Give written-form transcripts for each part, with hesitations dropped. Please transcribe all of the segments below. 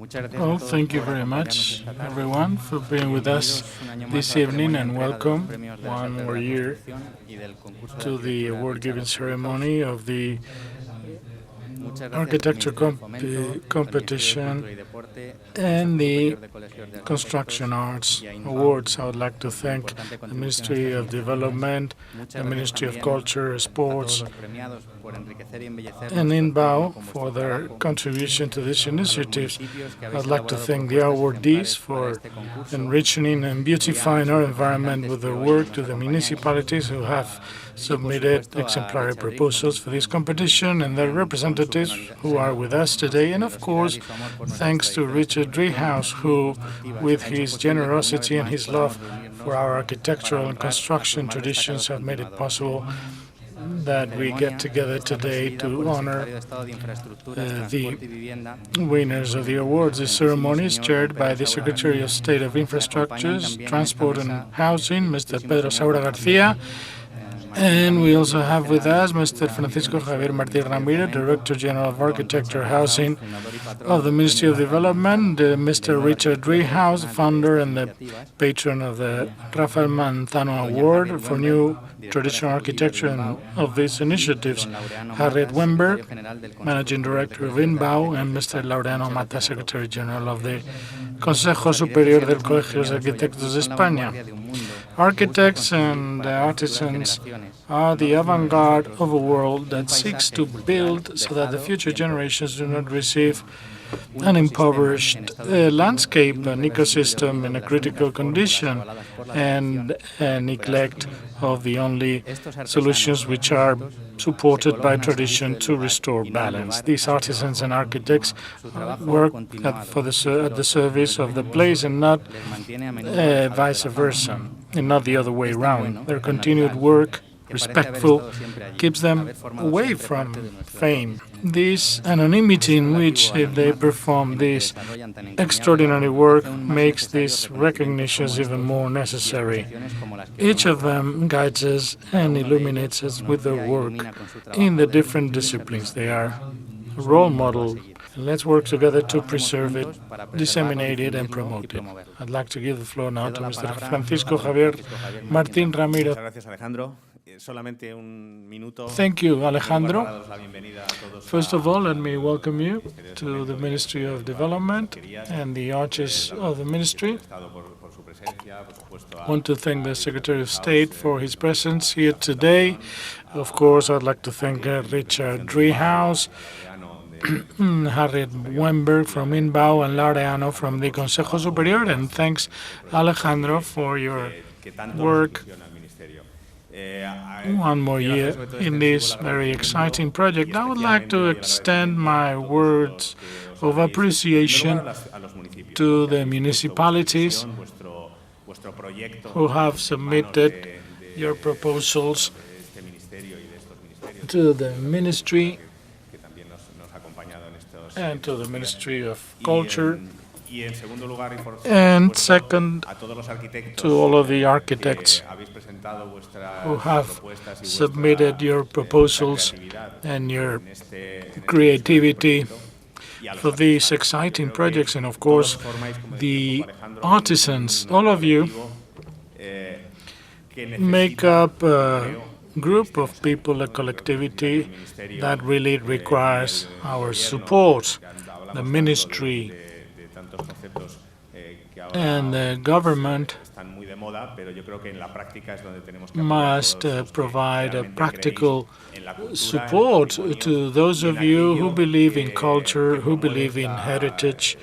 Well, thank you very much, everyone, for being with us this evening, and welcome one more year to the award-giving ceremony of the architecture competition and the Construction Arts Awards. I would like to thank the Ministry of Development, the Ministry of Culture, Sports, and INBAU for their contribution to these initiatives. I'd like to thank the awardees for enriching and beautifying our environment with their work, to the municipalities who have submitted exemplary proposals for this competition, and their representatives who are with us today. And of course, thanks to Richard Driehaus, who, with his generosity and his love for our architectural and construction traditions, have made it possible that we get together today to honor the winners of the awards. The ceremony is chaired by the Secretary of State of Infraestructures, Transport and Housing, Mr. Pedro Saura García. And we also have with us Mr. Francisco Javier Martí Ramírez, Director General of Architecture Housing of the Ministry of Development, Mr. Richard Driehaus, founder and the patron of the Rafael Manzano Award for New Traditional Architecture and of these initiatives, Harriet Wemberg, Managing Director of INBAU, and Mr. Laureano Mata, Secretary General of the Consejo Superior del Colegio de Arquitectos de España. Architects and artisans are the avant-garde of a world that seeks to build so that the future generations do not receive an impoverished landscape, an ecosystem in a critical condition, and a neglect of the only solutions which are supported by tradition to restore balance. These artisans and architects work at the service of the place and not vice versa, and not the other way around. Their continued work, respectful, keeps them away from fame. This anonymity in which they perform this extraordinary work makes these recognitions even more necessary. Each of them guides us and illuminates us with their work in the different disciplines. They are a role model. Let's work together to preserve it, disseminate it, and promote it. I'd like to give the floor now to Mr. Francisco Javier Martín Ramírez. Thank you, Alejandro. First of all, let me welcome you to the Ministry of Development and the arches of the ministry. I want to thank the Secretary of State for his presence here today. Of course, I'd like to thank Richard Driehaus, Harriet Wemberg from INBAU, and Laureano from the Consejo Superior, and thanks, Alejandro, for your work one more year in this very exciting project. I would like to extend my words of appreciation to the municipalities who have submitted your proposals to the ministry and to the Ministry of Culture, and second, to all of the architects who have submitted your proposals and your creativity for these exciting projects, and of course the artisans. All of you make up a group of people, a collectivity that really requires our support. The ministry and the government must provide a practical support to those of you who believe in culture, who believe in heritage.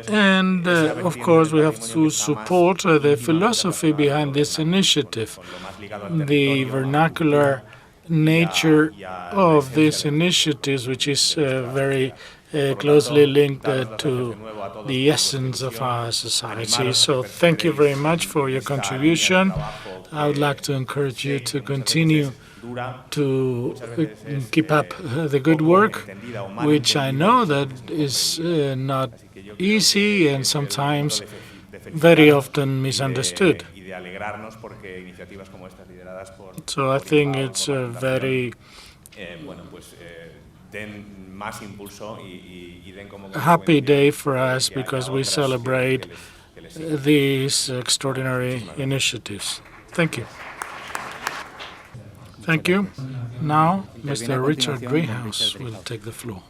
And, of course, we have to support the philosophy behind this initiative, the vernacular nature of these initiatives, which is very closely linked to the essence of our society. So thank you very much for your contribution. I would like to encourage you to continue to keep up the good work, which I know that is not easy and sometimes very often misunderstood. So I think it's very a happy day for us because we celebrate these extraordinary initiatives. Thank you. Thank you. Now, Mr. Richard Driehaus will take the floor.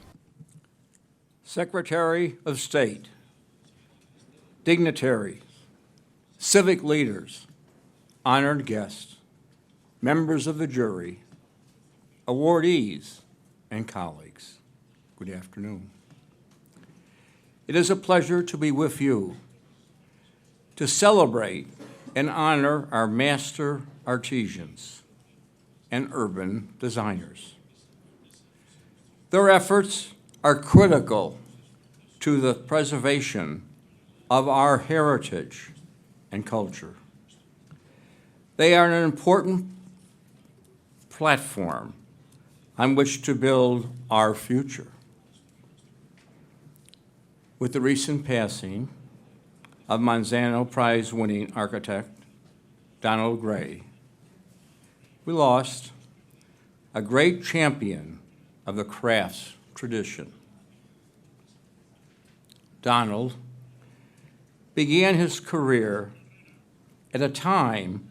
Secretary of State, dignitaries, civic leaders, honored guests, members of the jury, awardees, and colleagues, good afternoon. It is a pleasure to be with you to celebrate and honor our master artisans and urban designers. Their efforts are critical to the preservation of our heritage and culture. They are an important platform on which to build our future. With the recent passing of Manzano Prize-winning architect Donald Gray, we lost a great champion of the crafts tradition. Donald began his career at a time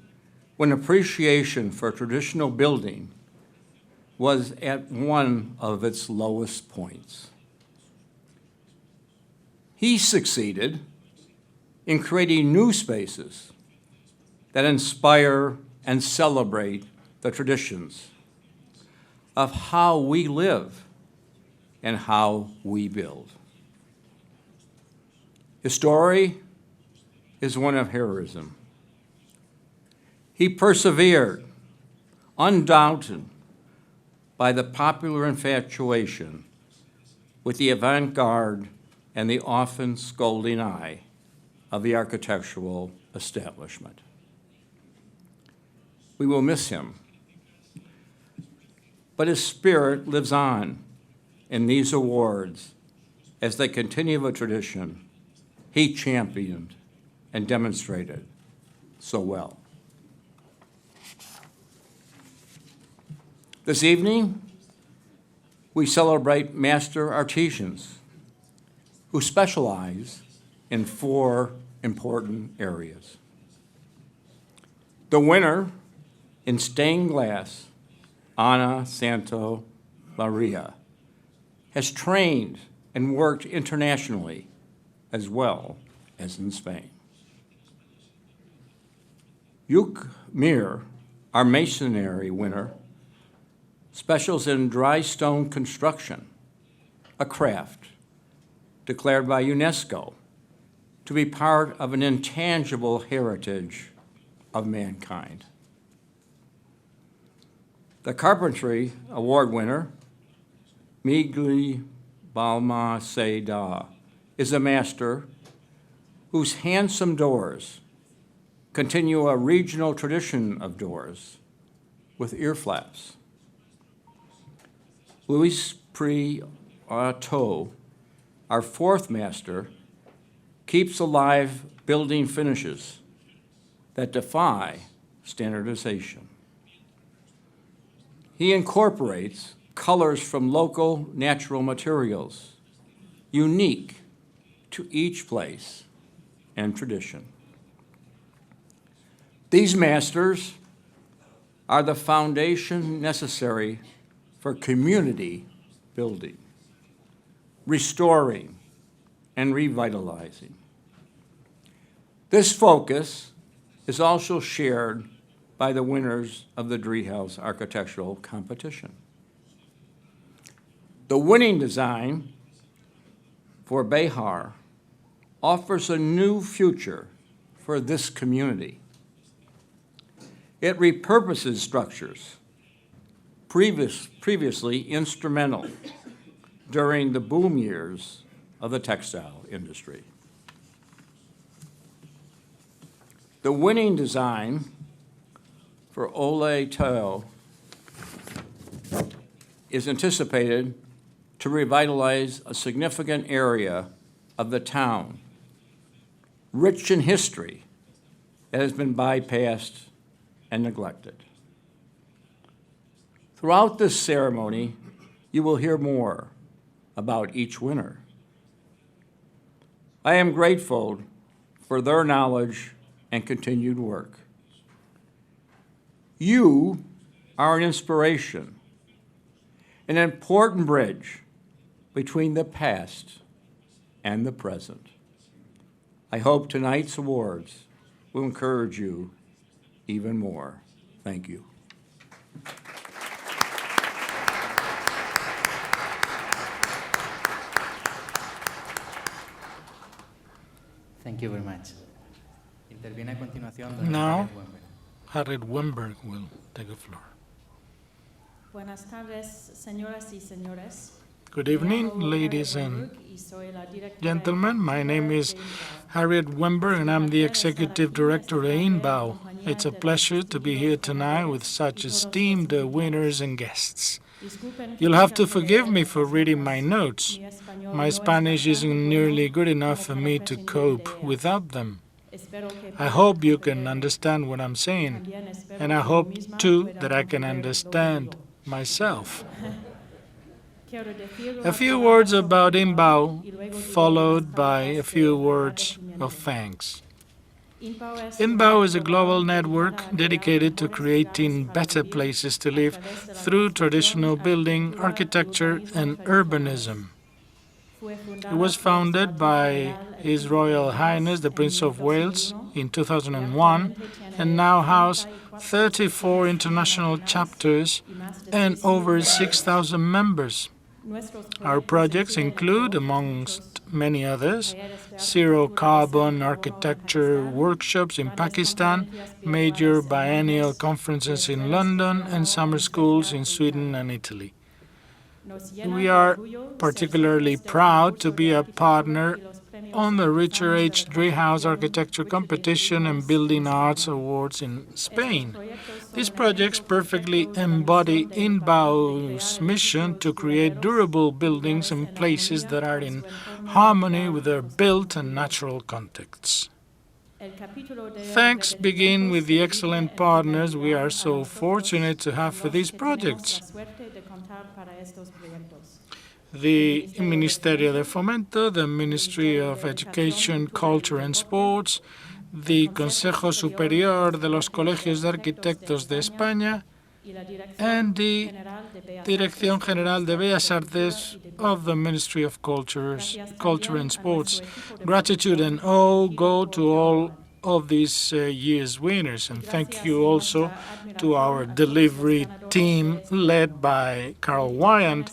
when appreciation for traditional building was at one of its lowest points. He succeeded in creating new spaces that inspire and celebrate the traditions of how we live and how we build. His story is one of heroism. He persevered, undaunted by the popular infatuation with the avant-garde and the often scolding eye of the architectural establishment. We will miss him, but his spirit lives on in these awards as they continue a tradition he championed and demonstrated so well. This evening, we celebrate master artisans who specialize in 4 important areas. The winner in stained glass, Ana Santo Maria, has trained and worked internationally as well as in Spain. Yuk Mir, our masonry winner, specials in dry stone construction, a craft declared by UNESCO to be part of an intangible heritage of mankind. The Carpentry Award winner, Migli Balmaceda, is a master whose handsome doors continue a regional tradition of doors with ear flaps. Louis Prieto, our 4th master, keeps alive building finishes that defy standardization. He incorporates colors from local natural materials, unique to each place and tradition. These masters are the foundation necessary for community building, restoring, and revitalizing. This focus is also shared by the winners of the Driehaus Architectural Competition. The winning design for Behar offers a new future for this community. It repurposes structures previously instrumental during the boom years of the textile industry. The winning design for Ole Teo is anticipated to revitalize a significant area of the town, rich in history, that has been bypassed and neglected. Throughout this ceremony, you will hear more about each winner. I am grateful for their knowledge and continued work. You are an inspiration, an important bridge between the past and the present. I hope tonight's awards will encourage you even more. Thank you. Thank you very much. Interviene a continuación don Now, Harriet Harriet Wemberg will take the floor. Buenas tardes, señoras y señores. Good evening, ladies and gentlemen. My name is Harriet Wemberg, and I'm the Executive Director at INBAU. It's a pleasure to be here tonight with such esteemed winners and guests. You'll have to forgive me for reading my notes. My Spanish isn't nearly good enough for me to cope without them. I hope you can understand what I'm saying, and I hope, too, that I can understand myself. A few words about INBAU, followed by a few words of thanks. INBAU is a global network dedicated to creating better places to live through traditional building, architecture, and urbanism. It was founded by His Royal Highness the Prince of Wales in 2001 and now houses 34 international chapters and over 6,000 members. Our projects include, amongst many others, zero-carbon architecture workshops in Pakistan, major biennial conferences in London, and summer schools in Sweden and Italy. We are particularly proud to be a partner on the Richard H. Driehaus Architecture Competition and Building Arts Awards in Spain. These projects perfectly embody INBAU's mission to create durable buildings and places that are in harmony with their built and natural contexts. Thanks begin with the excellent partners we are so fortunate to have for these projects. The Ministerio de Fomento, the Ministry of Education, Culture and Sports, the Consejo Superior de los Colegios de Arquitectos de España, and the Dirección General de Bellas Artes of the Ministry of Culture and Sports. Gratitude and awe go to all of these year's winners, and thank you also to our delivery team led by Carl Wyant.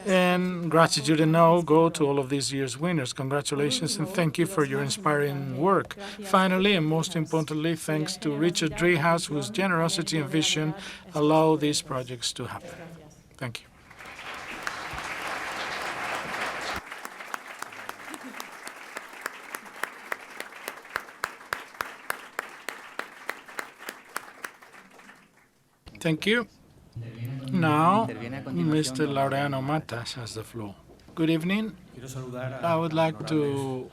And gratitude and awe go to all of these year's winners. Congratulations and thank you for your inspiring work. Finally, and most importantly, thanks to Richard Driehaus, whose generosity and vision allow these projects to happen. Thank you. Thank you. Now, Mr. Laureano Matas has the floor. Good evening. I would like to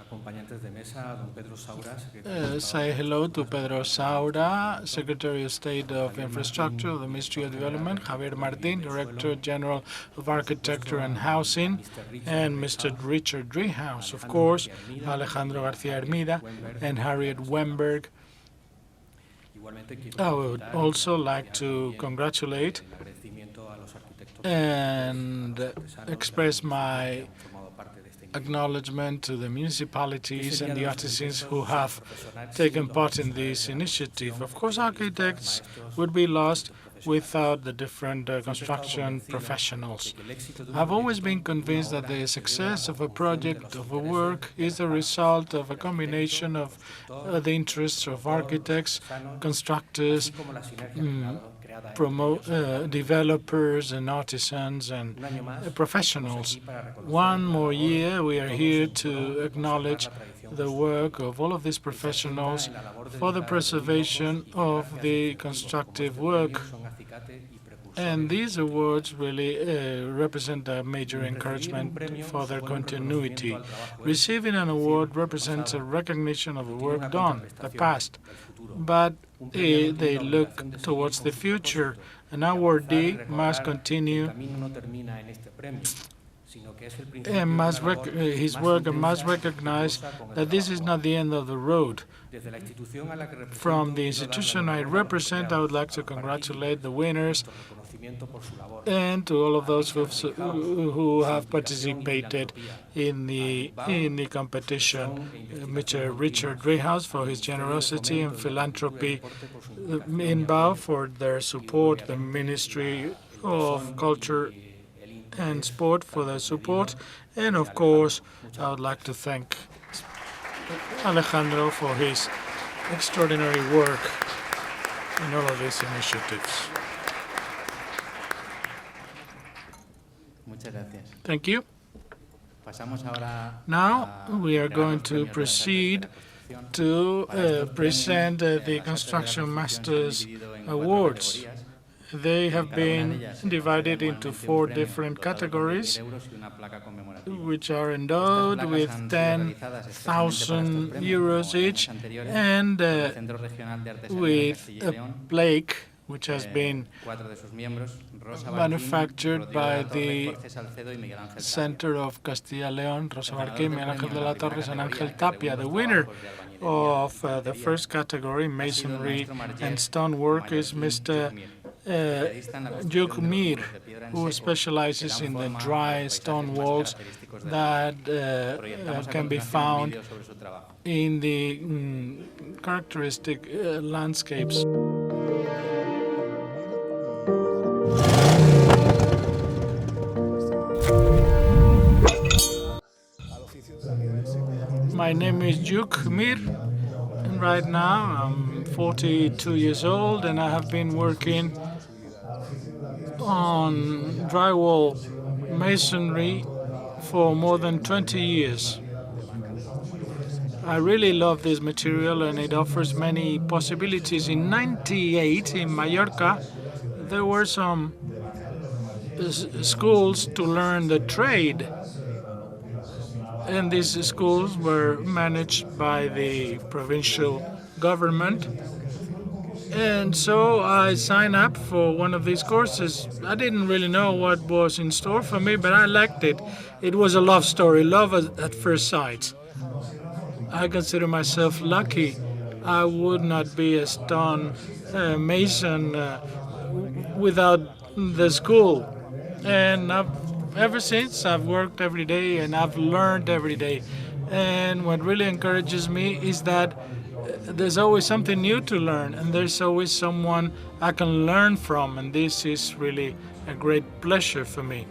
say hello to Pedro Saura, Secretary of State of Infraestructure of the Ministry of Development, Javier Martín, Director General of Architecture and Housing, and Mr. Richard Driehaus, of course, Alejandro García Hermida, and Harriet Wemberg. I would also like to congratulate and express my acknowledgement to the municipalities and the artisans who have taken part in this initiative. Of course, architects would be lost without the different construction professionals. I've always been convinced that the success of a project, of a work, is the result of a combination of the interests of architects, constructors, developers and artisans and professionals. One more year, we are here to acknowledge the work of all of these professionals for the preservation of the constructive work And these awards really represent a major encouragement for their continuity. Receiving an award represents a recognition of the work done, the past, but they look towards the future. An awardee must continue and his work must recognize that this is not the end of the road. From the institution I represent, I would like to congratulate the winners and to all of those who have participated in the competition. Mr. Richard Driehaus for his generosity and philanthropy, INBAU for their support, the Ministry of Culture and Sport for their support, and of course I would like to thank Alejandro for his extraordinary work in all of these initiatives. Muchas gracias. Thank you. Pasamos ahora Now we are going to proceed to present the Construction Masters Awards. They have been divided into 4 different categories, which are endowed with 10,000 euros each, and with a plaque which has been manufactured by the Center of Castilla y León, Rosa Barqué, Miguel Ángel de la Torres, and Ángel Tapia. The winner of the first category, Masonry and Stonework, is Mr. Juk Mir, who specializes in the dry stone walls that can be found in the characteristic landscapes. My name is Juk Mir, and right now I'm 42 years old, and I have been working on drywall masonry for more than 20 years. I really love this material, and it offers many possibilities. In '98, in Mallorca, there were some schools to learn the trade, and these schools were managed by the provincial government. And so I signed up for one of these courses. I didn't really know what was in store for me, but I liked it. It was a love story, love at first sight. I consider myself lucky. I would not be a stone mason without the school. And ever since, I've worked every day and I've learned every day. And what really encourages me is that there's always something new to learn, and there's always someone I can learn from, and this is really a great pleasure for me.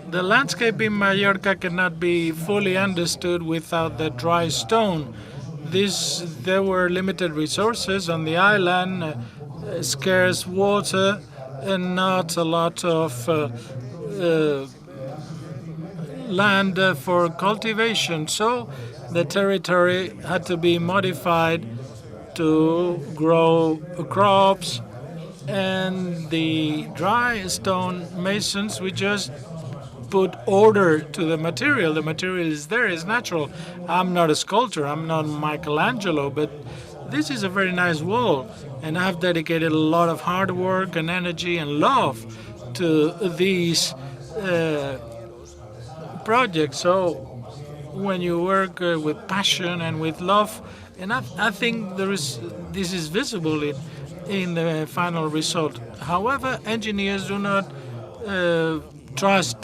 The landscape in Mallorca cannot be fully understood without the dry stone. There were limited resources on the island, scarce water, and not a lot of land for cultivation. So the territory had to be modified to grow crops, and the dry stone masons, we just put order to the material. The material is there, it's natural. I'm not a sculptor, I'm not Michelangelo, but this is a very nice wall, and I've dedicated a lot of hard work and energy and love to these projects. So when you work with passion and with love, and I think this is visible in the final result. However, engineers do not trust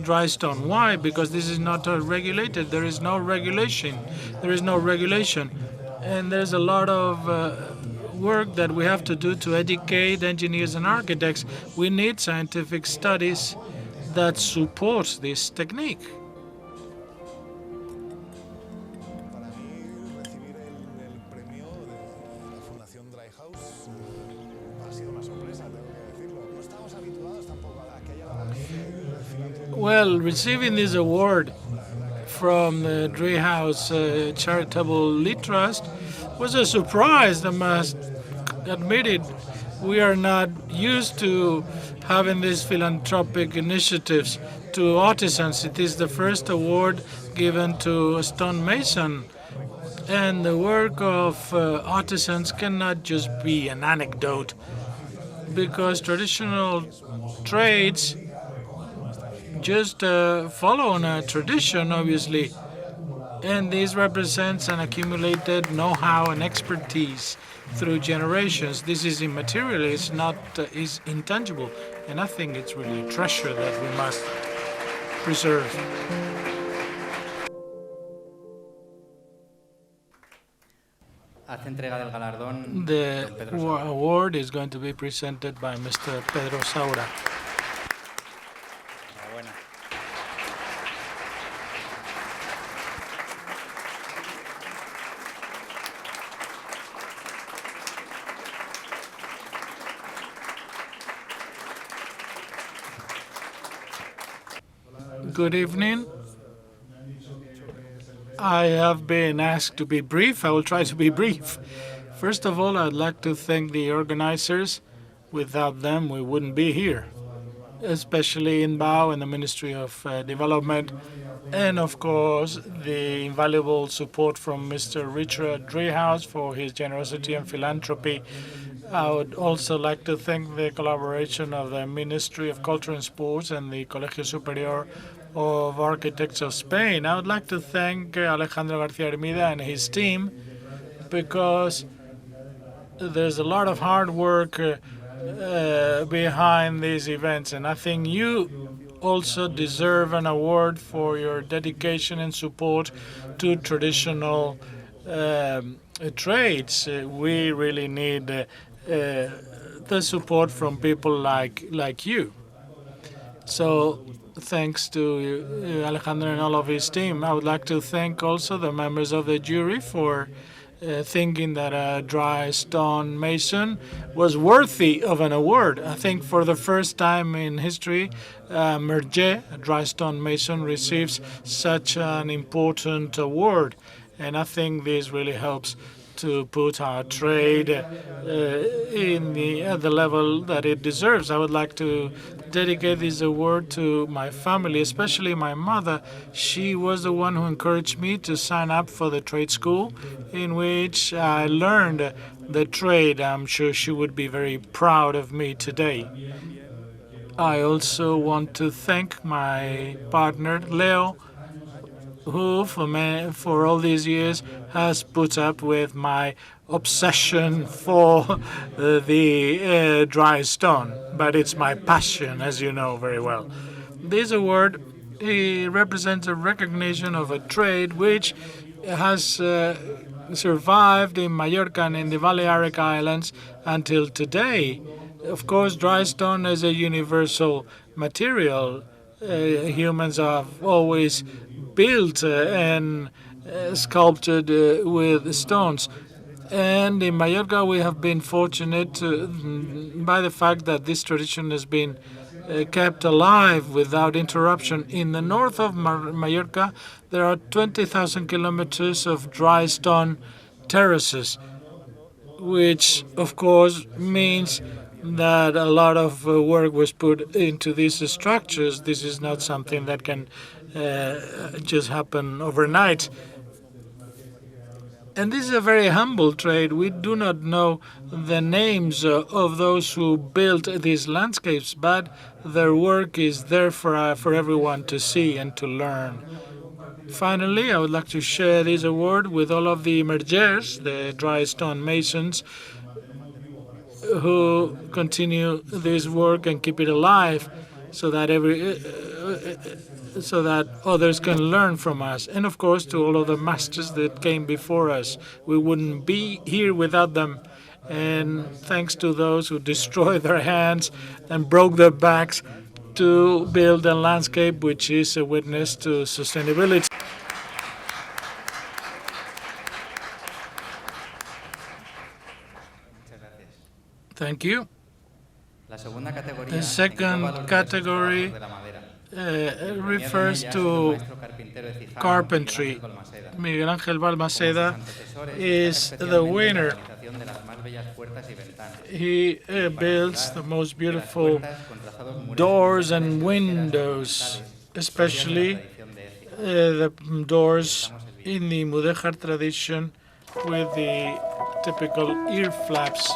dry stone. Why? Because this is not regulated. There is no regulation. And there's a lot of work that we have to do to educate engineers and architects. We need scientific studies that support this technique. Well, receiving this award from the Driehaus Charitable Lead Trust was a surprise, I must admit it. We are not used to having these philanthropic initiatives to artisans. It is the first award given to a stonemason. And the work of artisans cannot just be an anecdote, because traditional trades just follow on a tradition, obviously. And this represents an accumulated know-how and expertise through generations. This is immaterial, it's not is intangible. And I think it's really a treasure that we must preserve. The award is going to be presented by Mr. Pedro Saura. Good evening. I have been asked to be brief. I will try to be brief. First of all, I'd like to thank the organizers. Without them, we wouldn't be here, especially INBAU and the Ministry of Development, and of course, the invaluable support from Mr. Richard Driehaus for his generosity and philanthropy. I would also like to thank the collaboration of the Ministry of Culture and Sports and the Colegio Superior of Architects of Spain. I would like to thank Alejandro García Hermida and his team, because there's a lot of hard work behind these events, and I think you also deserve an award for your dedication and support to traditional trades. We really need the support from people like you. So thanks to Alejandro and all of his team. I would like to thank also the members of the jury for thinking that a dry stone mason was worthy of an award. I think for the first time in history, Merger, a dry stone mason, receives such an important award. And I think this really helps to put our trade at the level that it deserves. I would like to dedicate this award to my family, especially my mother. She was the one who encouraged me to sign up for the trade school, in which I learned the trade. I'm sure she would be very proud of me today. I also want to thank my partner, Leo, who for all these years has put up with my obsession for the dry stone. But it's my passion, as you know very well. This award represents a recognition of a trade which has survived in Mallorca and in the Balearic Islands until today. Of course, dry stone is a universal material. Humans have always built and sculpted with stones. And in Mallorca, we have been fortunate by the fact that this tradition has been kept alive without interruption. In the north of Mallorca, there are 20,000 kilometers of dry stone terraces, which, of course, means that a lot of work was put into these structures. This is not something that can just happen overnight. And this is a very humble trade. We do not know the names of those who built these landscapes, but their work is there for everyone to see and to learn. Finally, I would like to share this award with all of the emergers, the dry stone masons, who continue this work and keep it alive, so that others can learn from us. And of course, to all of the masters that came before us. We wouldn't be here without them. And thanks to those who destroyed their hands and broke their backs to build a landscape which is a witness to sustainability. Thank you. The second category refers to carpentry. Miguel Ángel Balmaceda is the winner. He builds the most beautiful doors and windows, especially the doors in the Mudéjar tradition with the typical ear flaps.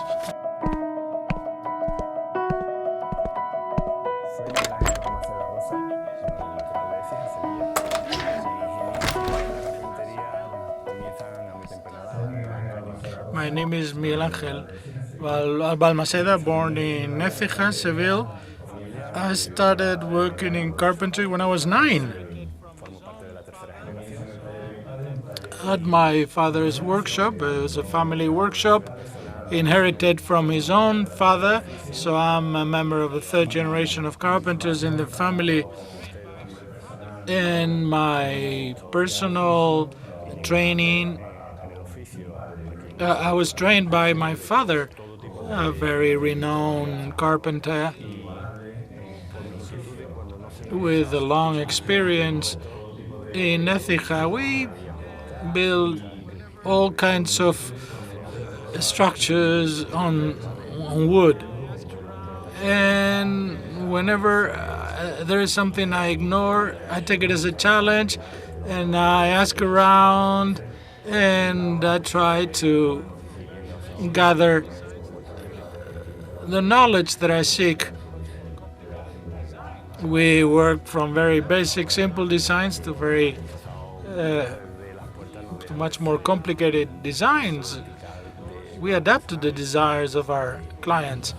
My name is Miguel Ángel Balmaceda, born in Écija, Seville. I started working in carpentry when I was 9 at my father's workshop. It was a family workshop inherited from his own father, so I'm a member of the third generation of carpenters in the family. In my personal training, I was trained by my father, a very renowned carpenter with a long experience in Écija. We build all kinds of structures on wood. And whenever there is something I ignore, I take it as a challenge and I ask around and I try to gather the knowledge that I seek. We work from very basic, simple designs to very to much more complicated designs. We adapt to the desires of our clients.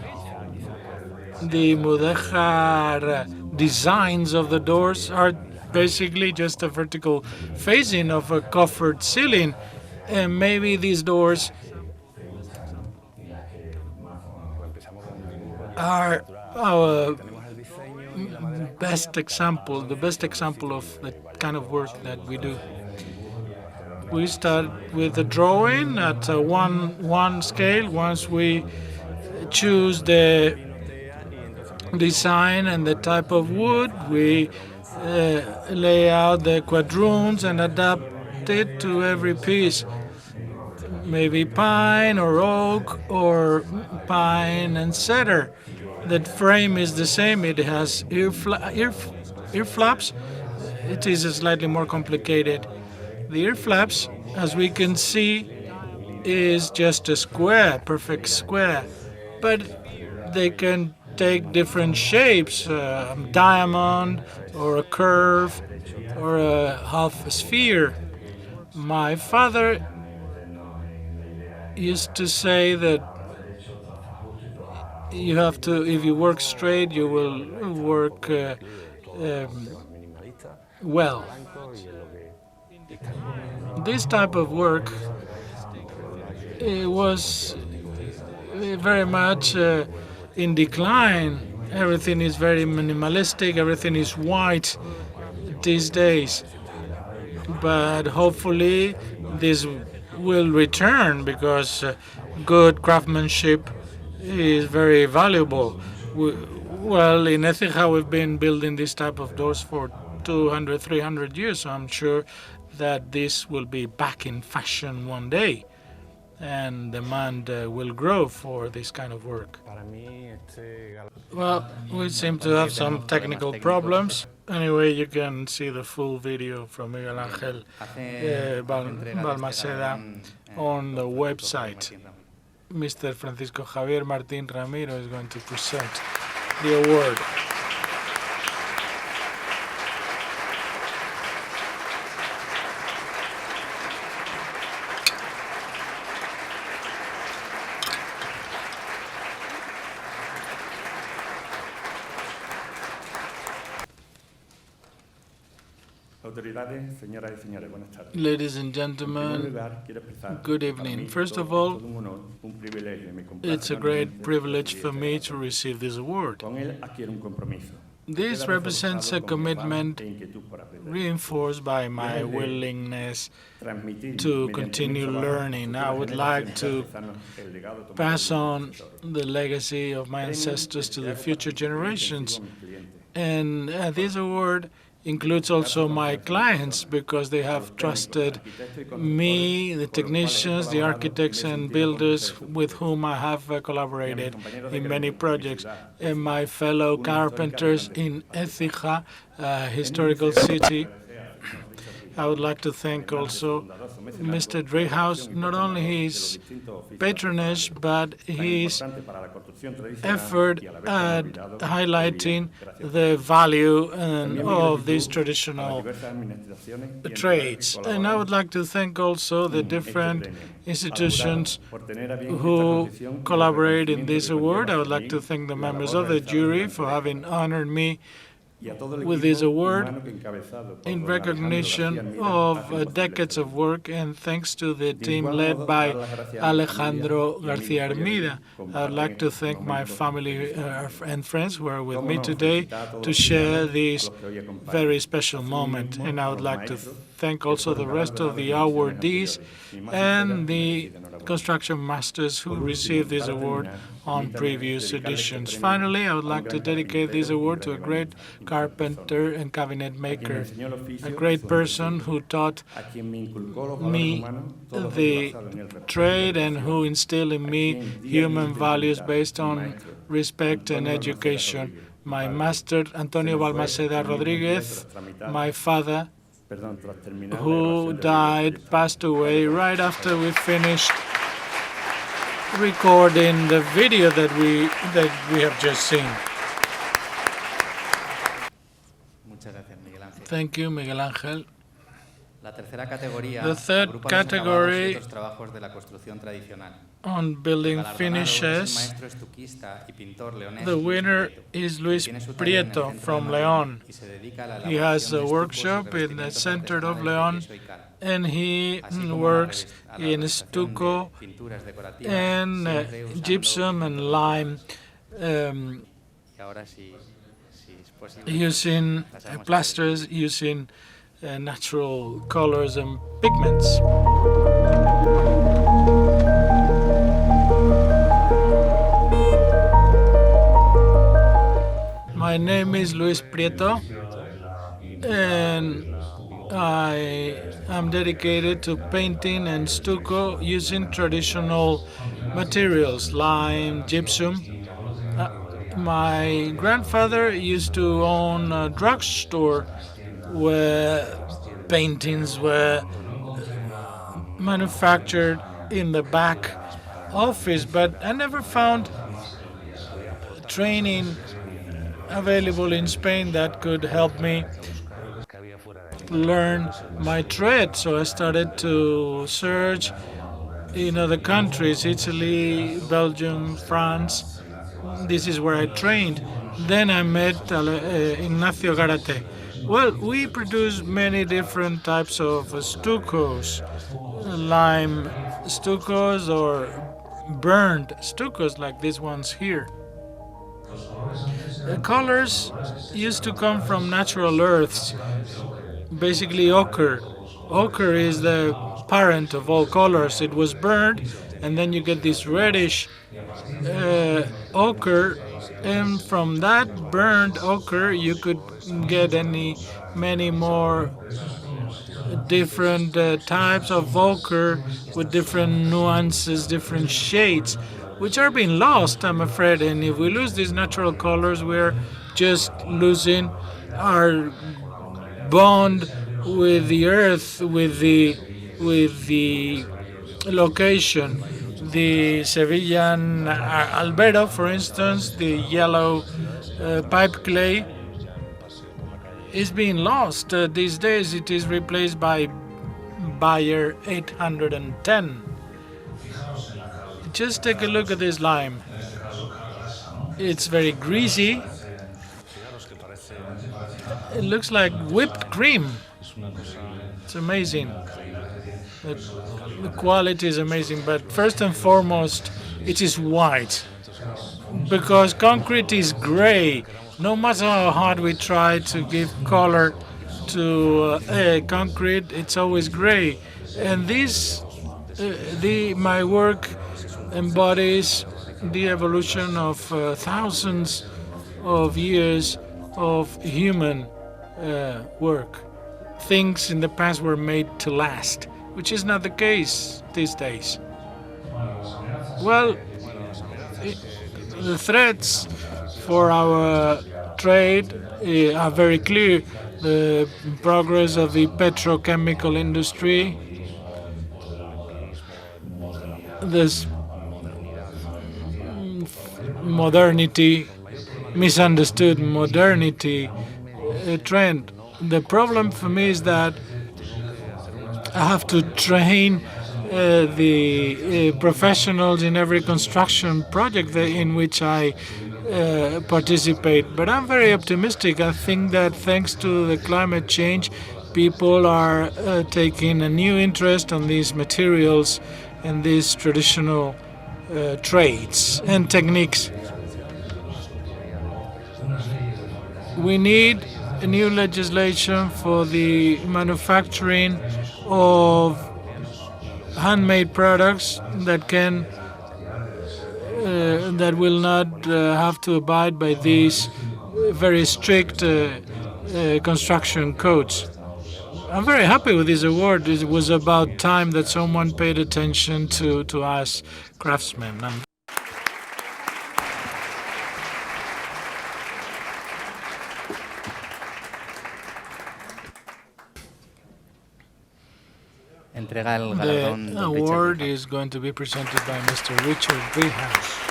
The Mudéjar designs of the doors are basically just a vertical facing of a coffered ceiling, and maybe these doors are our best example, the best example of the kind of work that we do. We start with a drawing at one scale. Once we choose the design and the type of wood, we lay out the quadroons and adapt it to every piece. Maybe pine or oak or pine and cedar. The frame is the same. It has ear flaps. It is slightly more complicated. The ear flaps, as we can see, is just a square, perfect square, but they can take different shapes, a diamond or a curve or a half sphere. My father used to say that you have to, if you work straight, you will work well. This type of work was very much in decline. Everything is very minimalistic, everything is white these days. But hopefully this will return because good craftsmanship is very valuable. Well, in Écija we've been building this type of doors for 200, 300 years, so I'm sure that this will be back in fashion one day and demand will grow for this kind of work. Well, we seem to have some technical problems. Anyway, you can see the full video from Miguel Ángel Balmaceda on the website. Mr. Francisco Javier Martín Ramiro is going to present the award. Ladies and gentlemen, good evening. First of all, it's a great privilege for me to receive this award. This represents a commitment reinforced by my willingness to continue learning. I would like to pass on the legacy of my ancestors to the future generations. And this award includes also my clients, because they have trusted me, the technicians, the architects and builders with whom I have collaborated in many projects, and my fellow carpenters in Écija, a historical city. I would like to thank also Mr. Driehaus, not only his patronage, but his effort at highlighting the value of these traditional trades. And I would like to thank also the different institutions who collaborate in this award. I would like to thank the members of the jury for having honored me with this award in recognition of decades of work, and thanks to the team led by Alejandro García Hermida. I would like to thank my family and friends who are with me today to share this very special moment. And I would like to thank also the rest of the awardees and the construction masters who received this award on previous editions. Finally, I would like to dedicate this award to a great carpenter and cabinet maker, a great person who taught me the trade and who instilled in me human values based on respect and education. My master, Antonio Balmaceda Rodriguez, my father, who passed away right after we finished recording the video that we have just seen. Thank you, Miguel Ángel. The third category on building finishes, the winner is Luis Prieto from León. He has a workshop in the center of León, and he works in stucco and gypsum and lime, using plasters, using natural colors and pigments. My name is Luis Prieto, and I am dedicated to painting and stucco using traditional materials, lime, gypsum. My grandfather used to own a drugstore where paintings were manufactured in the back office, but I never found training available in Spain that could help me learn my trade. So I started to search in other countries, Italy, Belgium, France. This is where I trained. Then I met Ignacio Garate. Well, we produce many different types of stuccos, lime stuccos or burned stuccos like these ones here. The colors used to come from natural earths, basically ochre. Ochre is the parent of all colors. It was burned, and then you get this reddish ochre, and from that burned ochre you could get many more different types of ochre with different nuances, different shades, which are being lost, I'm afraid. And if we lose these natural colors, we're just losing our bond with the earth, with the location. The Sevillan albero, for instance, the yellow pipe clay, is being lost. These days it is replaced by Bayer 810. Just take a look at this lime. It's very greasy. It looks like whipped cream. It's amazing. The quality is amazing, but first and foremost, it is white. Because concrete is gray. No matter how hard we try to give color to concrete, it's always gray. And my work embodies the evolution of thousands of years of human work. Things in the past were made to last, which is not the case these days. Well, the threats for our trade are very clear. The progress of the petrochemical industry, this modernity, misunderstood modernity trend. The problem for me is that I have to train the professionals in every construction project in which I participate. But I'm very optimistic. I think that thanks to the climate change, people are taking a new interest on these materials and these traditional trades and techniques. We need a new legislation for the manufacturing of handmade products that can that will not have to abide by these very strict construction codes. I'm very happy with this award. It was about time that someone paid attention to us craftsmen. Entrega el The galardón don award Richard. is going to be presented by Mr. Richard Driehaus.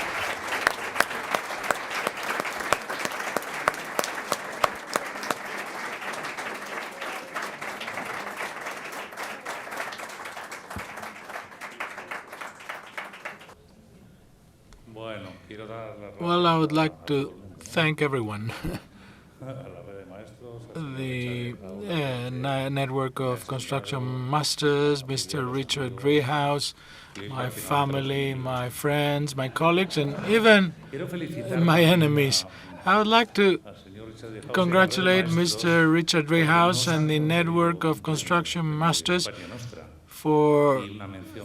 Well, I would like to thank everyone. The network of construction masters, Mr. Richard Driehaus, my family, my friends, my colleagues, and even my enemies. I would like to congratulate Mr. Richard Driehaus and the network of construction masters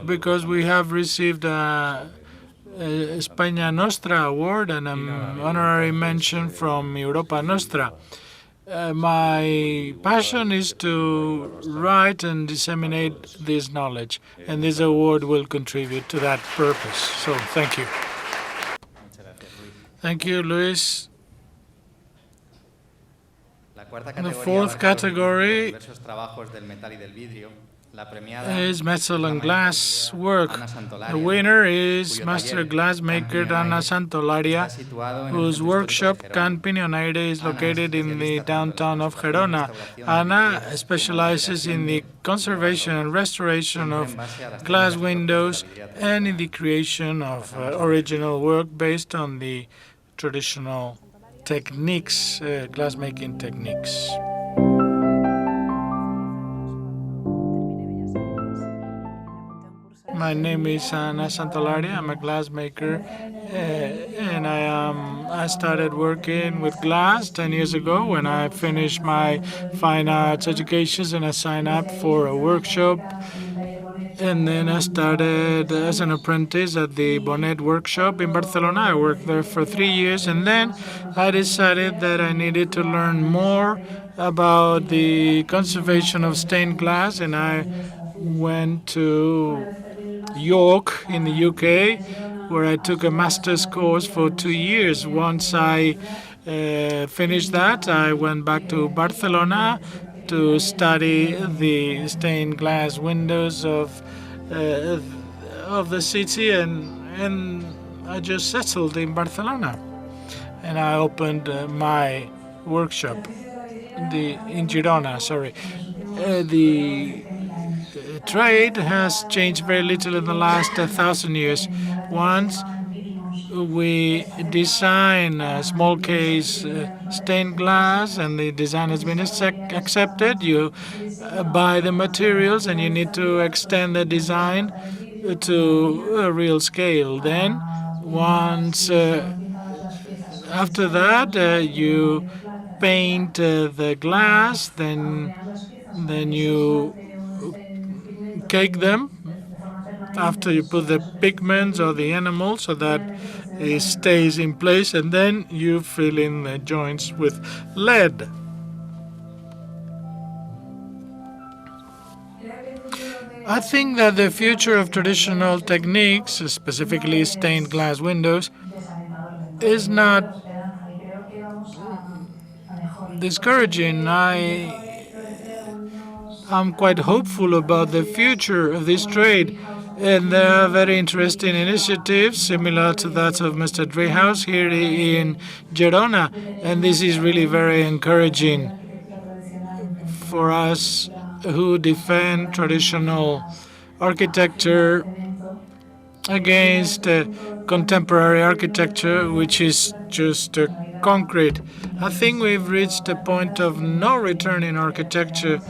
because we have received a España Nostra award and an honorary mention from Europa Nostra. My passion is to write and disseminate this knowledge, and this award will contribute to that purpose. So, thank you. Thank you, Luis. The fourth category is metal and glass work. The winner is master glassmaker Ana Santolaria, whose workshop Can Piñonaire is located in the downtown of Gerona. Ana specializes in the conservation and restoration of glass windows and in the creation of original work based on the traditional techniques, glassmaking techniques. My name is Ana Santolaria. I'm a glassmaker, and I started working with glass 10 years ago when I finished my fine arts education, and I signed up for a workshop. And then I started as an apprentice at the Bonet workshop in Barcelona. I worked there for 3 years, and then I decided that I needed to learn more about the conservation of stained glass, and I went to York in the UK, where I took a master's course for 2 years. Once I finished that, I went back to Barcelona to study the stained glass windows of the city, and I just settled in Barcelona, and I opened my workshop in Girona. The trade has changed very little in the last 1,000 years. Once we design a small case stained glass and the design has been accepted, you buy the materials and you need to extend the design to a real scale. Then once after that you paint the glass, then you cake them after you put the pigments or the enamel so that it stays in place, and then you fill in the joints with lead. I think that the future of traditional techniques, specifically stained glass windows, is not discouraging. I'm quite hopeful about the future of this trade, and there are very interesting initiatives similar to that of Mr. Driehaus here in Girona, and this is really very encouraging for us who defend traditional architecture against contemporary architecture, which is just concrete. I think we've reached a point of no return in architecture,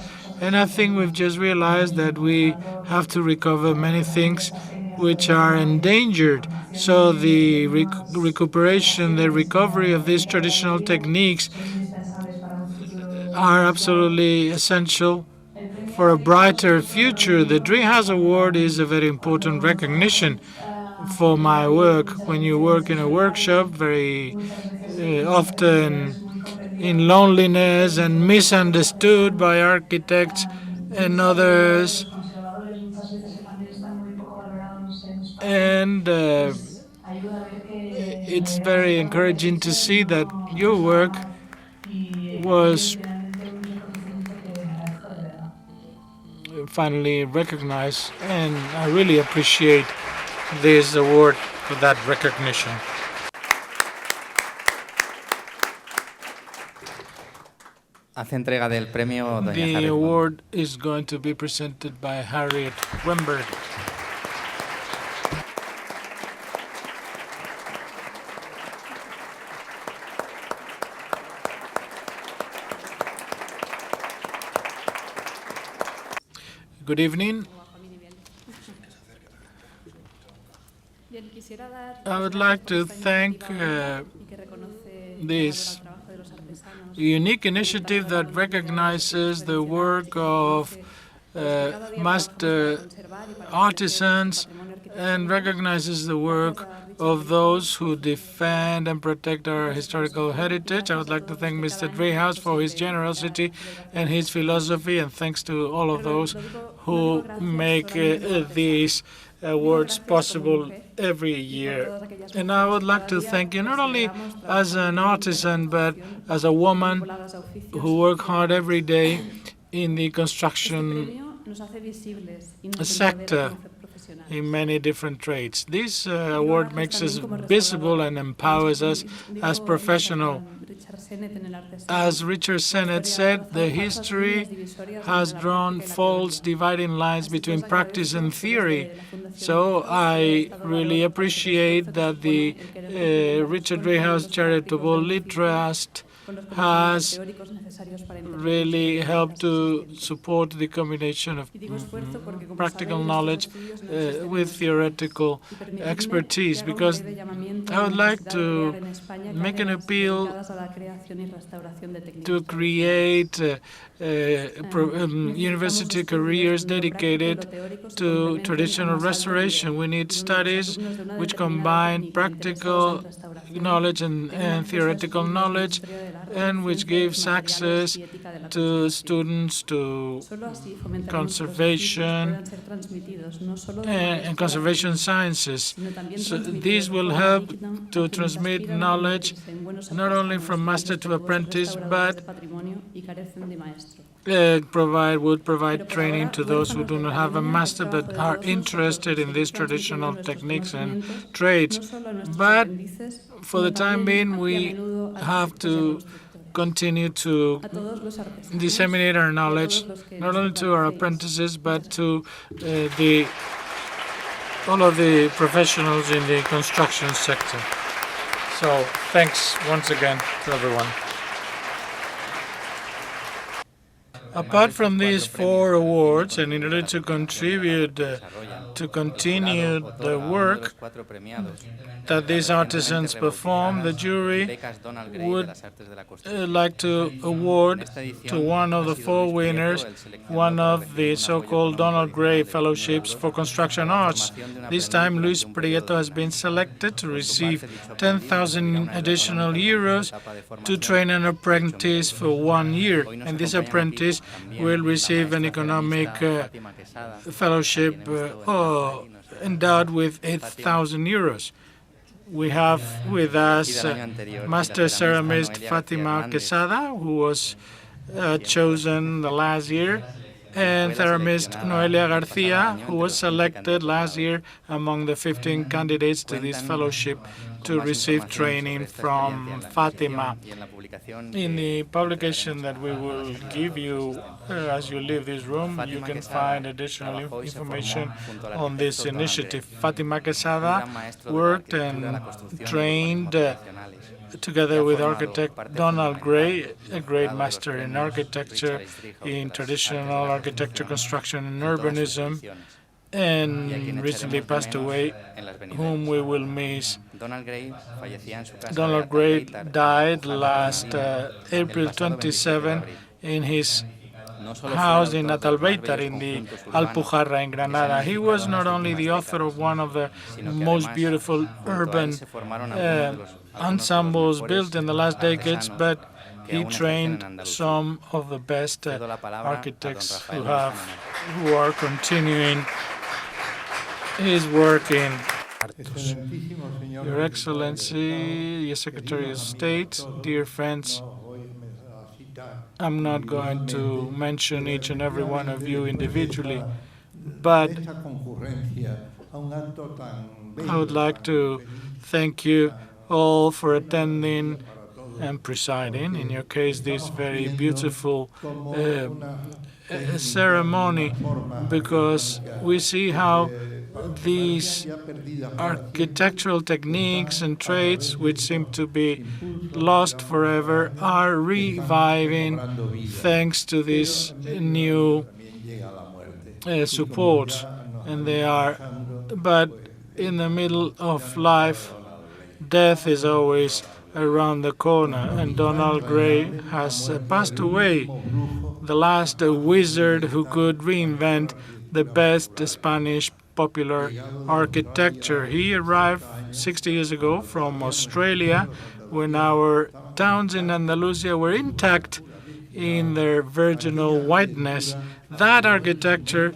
and I think we've just realized that we have to recover many things which are endangered. So the recuperation, the recovery of these traditional techniques are absolutely essential for a brighter future. The Driehaus Award is a very important recognition for my work. When you work in a workshop, very often in loneliness and misunderstood by architects and others, and it's very encouraging to see that your work was finally recognized, and I really appreciate this award for that recognition. Hace entrega del premio doña The Harriet award is going to be presented by Harriet Wemberg. Good evening. I would like to thank this unique initiative that recognizes the work of master artisans and recognizes the work of those who defend and protect our historical heritage. I would like to thank Mr. Driehaus for his generosity and his philosophy, and thanks to all of those who make these awards possible every year. And I would like to thank you not only as an artisan, but as a woman who works hard every day in the construction sector in many different trades. This award makes us visible and empowers us as professionals. As Richard Sennett said, the history has drawn false dividing lines between practice and theory. So I really appreciate that the Richard Driehaus Charitable Lit Trust has really helped to support the combination of practical knowledge with theoretical expertise, because I would like to make an appeal to create university careers dedicated to traditional restoration. We need studies which combine practical knowledge and theoretical knowledge, and which gives access to students to conservation and conservation sciences. So these will help to transmit knowledge not only from master to apprentice, but would provide training to those who do not have a master but are interested in these traditional techniques and trades. But for the time being, we have to continue to disseminate our knowledge, not only to our apprentices, but to all of the professionals in the construction sector. So thanks once again to everyone. Apart from these 4 awards, and in order to contribute to continue the work that these artisans perform, the jury would like to award to one of the 4 winners one of the so-called Donald Gray Fellowships for Construction Arts. This time, Luis Prieto has been selected to receive 10,000 additional euros to train an apprentice for 1 year. And this apprentice will receive an economic fellowship endowed with 8,000 euros. We have with us Master Ceramist Fatima Quesada, who was chosen the last year, and Ceramist Noelia Garcia, who was selected last year among the 15 candidates to this fellowship to receive training from Fatima. In the publication that we will give you as you leave this room, you can find additional information on this initiative. Fatima Quesada worked and trained together with architect Donald Gray, a great master in architecture, in traditional architecture, construction, and urbanism, and recently passed away, whom we will miss. Donald Gray died last April 27 in his house in Atalbeitar in the Alpujarra in Granada. He was not only the author of one of the most beautiful urban ensembles built in the last decades, but he trained some of the best architects who are continuing his work in Your Excellency, your Secretary of State, dear friends, I'm not going to mention each and every one of you individually, but I would like to thank you all for attending and presiding, in your case, this very beautiful ceremony, because we see how these architectural techniques and traits, which seem to be lost forever, are reviving thanks to this new support. And they are, but in the middle of life, death is always around the corner, and Donald Gray has passed away, the last wizard who could reinvent the best Spanish popular architecture. He arrived 60 years ago from Australia when our towns in Andalusia were intact in their virginal whiteness. That architecture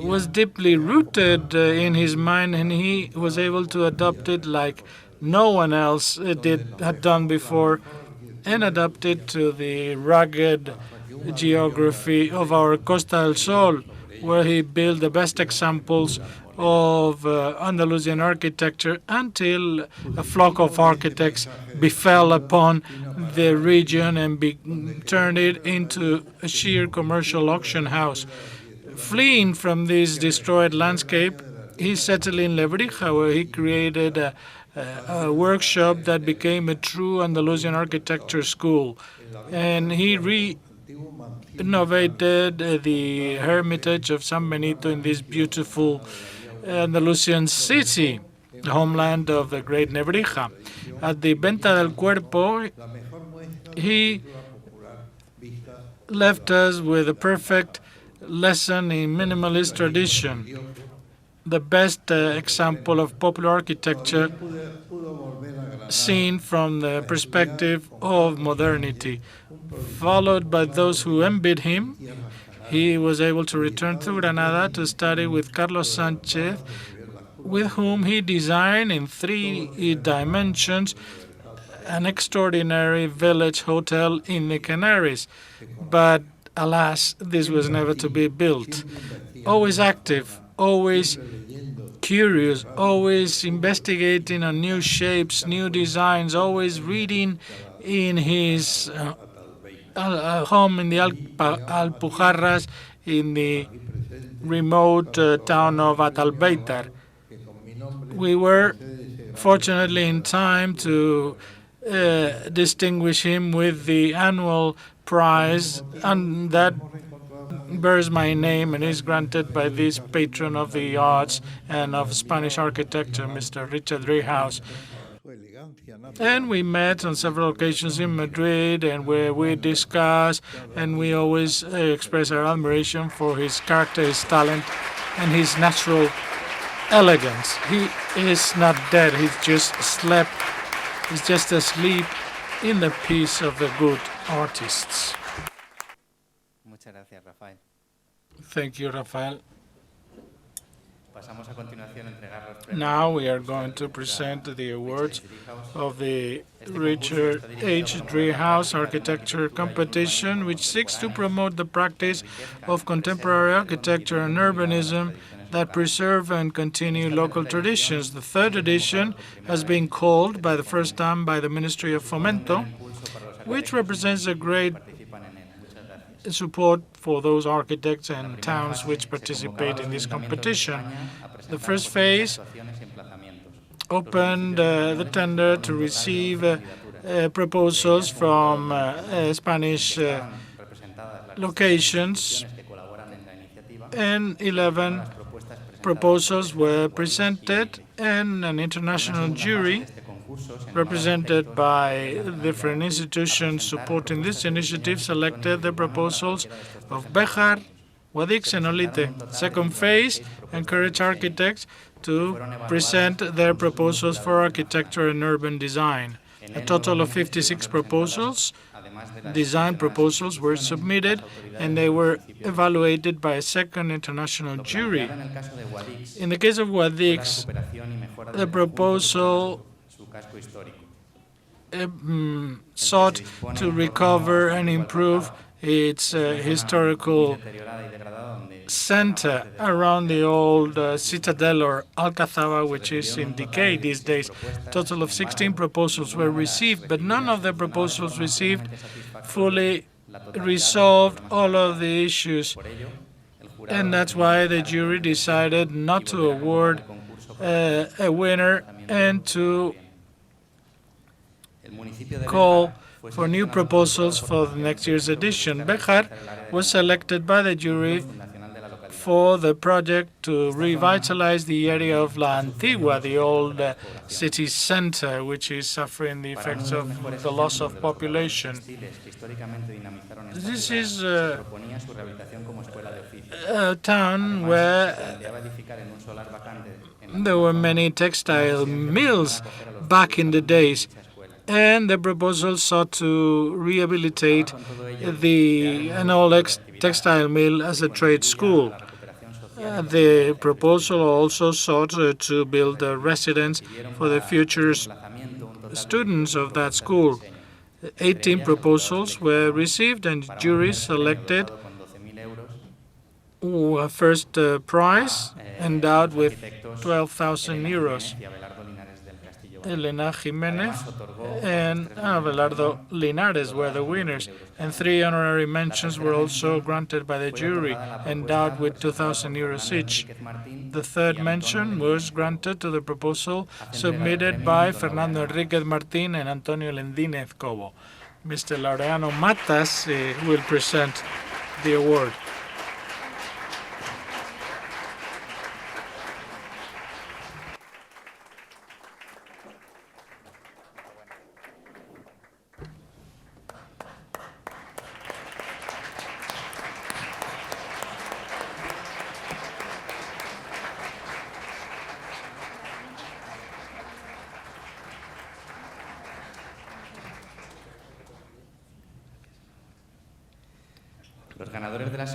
was deeply rooted in his mind, and he was able to adopt it like no one else had done before, and adapt it to the rugged geography of our Costa del Sol, where he built the best examples of Andalusian architecture until a flock of architects befell upon the region and turned it into a sheer commercial auction house. Fleeing from this destroyed landscape, he settled in Lebrija, where he created a workshop that became a true Andalusian architecture school. And he renovated the Hermitage of San Benito in this beautiful Andalusian city, the homeland of the great Nebrija. At the Venta del Cuerpo, he left us with a perfect lesson in minimalist tradition, the best example of popular architecture seen from the perspective of modernity. Followed by those who envied him, he was able to return to Granada to study with Carlos Sanchez, with whom he designed in 3 dimensions an extraordinary village hotel in the Canaries. But alas, this was never to be built. Always active, always curious, always investigating on new shapes, new designs, always reading in his home in the Alpujarras in the remote town of Atalbeitar. We were fortunately in time to distinguish him with the annual prize, and that bears my name and is granted by this patron of the arts and of Spanish architecture, Mr. Richard Driehaus. And we met on several occasions in Madrid, and where we discuss, and we always express our admiration for his character, his talent, and his natural elegance. He is not dead, he's just asleep in the peace of the good artists. Muchas gracias, Rafael. Thank you, Rafael. Pasamos a continuación a entregar los premios. Now we are going to present the awards of the Richard H. Driehaus Architecture Competition, which seeks to promote the practice of contemporary architecture and urbanism that preserve and continue local traditions. The third edition has been called by the first time by the Ministry of Fomento, which represents a great support for those architects and towns which participate in this competition. The first phase opened the tender to receive proposals from Spanish locations, and 11 proposals were presented, and an international jury represented by different institutions supporting this initiative selected the proposals of Béjar, Guadix, and Olite. Second phase encouraged architects to present their proposals for architecture and urban design. A total of 56 proposals, design proposals, were submitted, and they were evaluated by a second international jury. In the case of Guadix, the proposal sought to recover and improve its historical center around the old citadel or Alcazaba, which is in decay these days. A total of 16 proposals were received, but none of the proposals received fully resolved all of the issues. And that's why the jury decided not to award a winner and to call for new proposals for the next year's edition. Béjar was selected by the jury for the project to revitalize the area of La Antigua, the old city center, which is suffering the effects of the loss of population. This is a town where there were many textile mills back in the days, and the proposal sought to rehabilitate an old textile mill as a trade school. The proposal also sought to build a residence for the future students of that school. 18 proposals were received, and juries selected a first prize endowed with 12,000 euros. Elena Jimenez and Abelardo Linares were the winners, and 3 honorary mentions were also granted by the jury, endowed with 2,000 euros each. The third mention was granted to the proposal submitted by Fernando Enriquez Martín and Antonio Lendínez Cobo. Mr. Laureano Matas will present the award.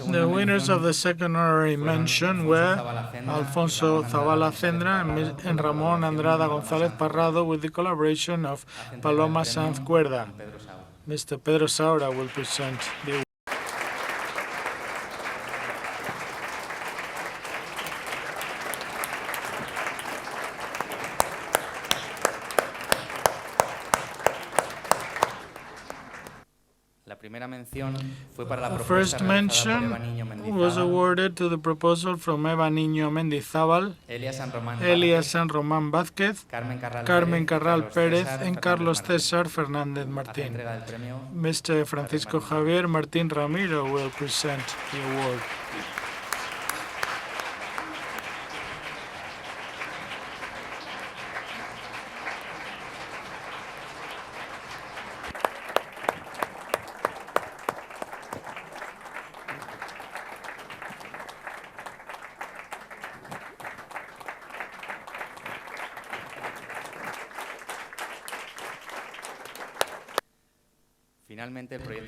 The winners of the second honorary mention were Alfonso Zavala Cendra and Ramón Andrada González Parrado, with the collaboration of Paloma Sanz Cuerda. Mr. Pedro Saura will present the award. The first mention was awarded to the proposal from Eva Niño Mendizábal, Elia San Román Vázquez, Carmen Carral Pérez, and Carlos César Fernández Martín. Mr. Francisco Javier Martín Ramiro will present the award.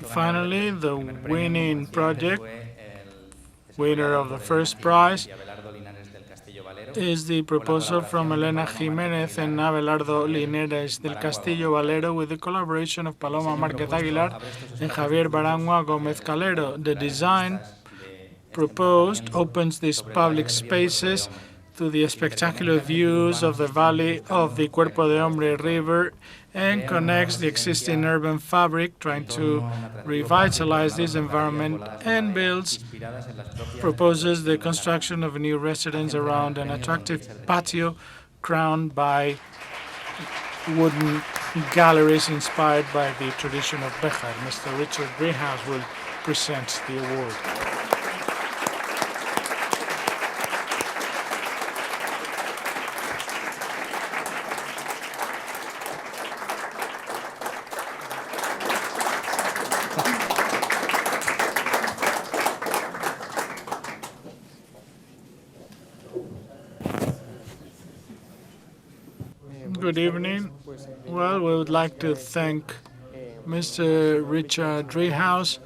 Finally, the winning project, winner of the first prize, is the proposal from Elena Jiménez and Abelardo Linares del Castillo Valero with the collaboration of Paloma Márquez Aguilar and Javier Barangua Gómez Calero. The design proposed opens these public spaces to the spectacular views of the valley of the Cuerpo de Hombre River and connects the existing urban fabric, trying to revitalize this environment, and proposes the construction of a new residence around an attractive patio crowned by wooden galleries inspired by the tradition of Béjar. Mr. Richard Driehaus will present the award. Good evening. Well, we would like to thank Mr. Richard Driehaus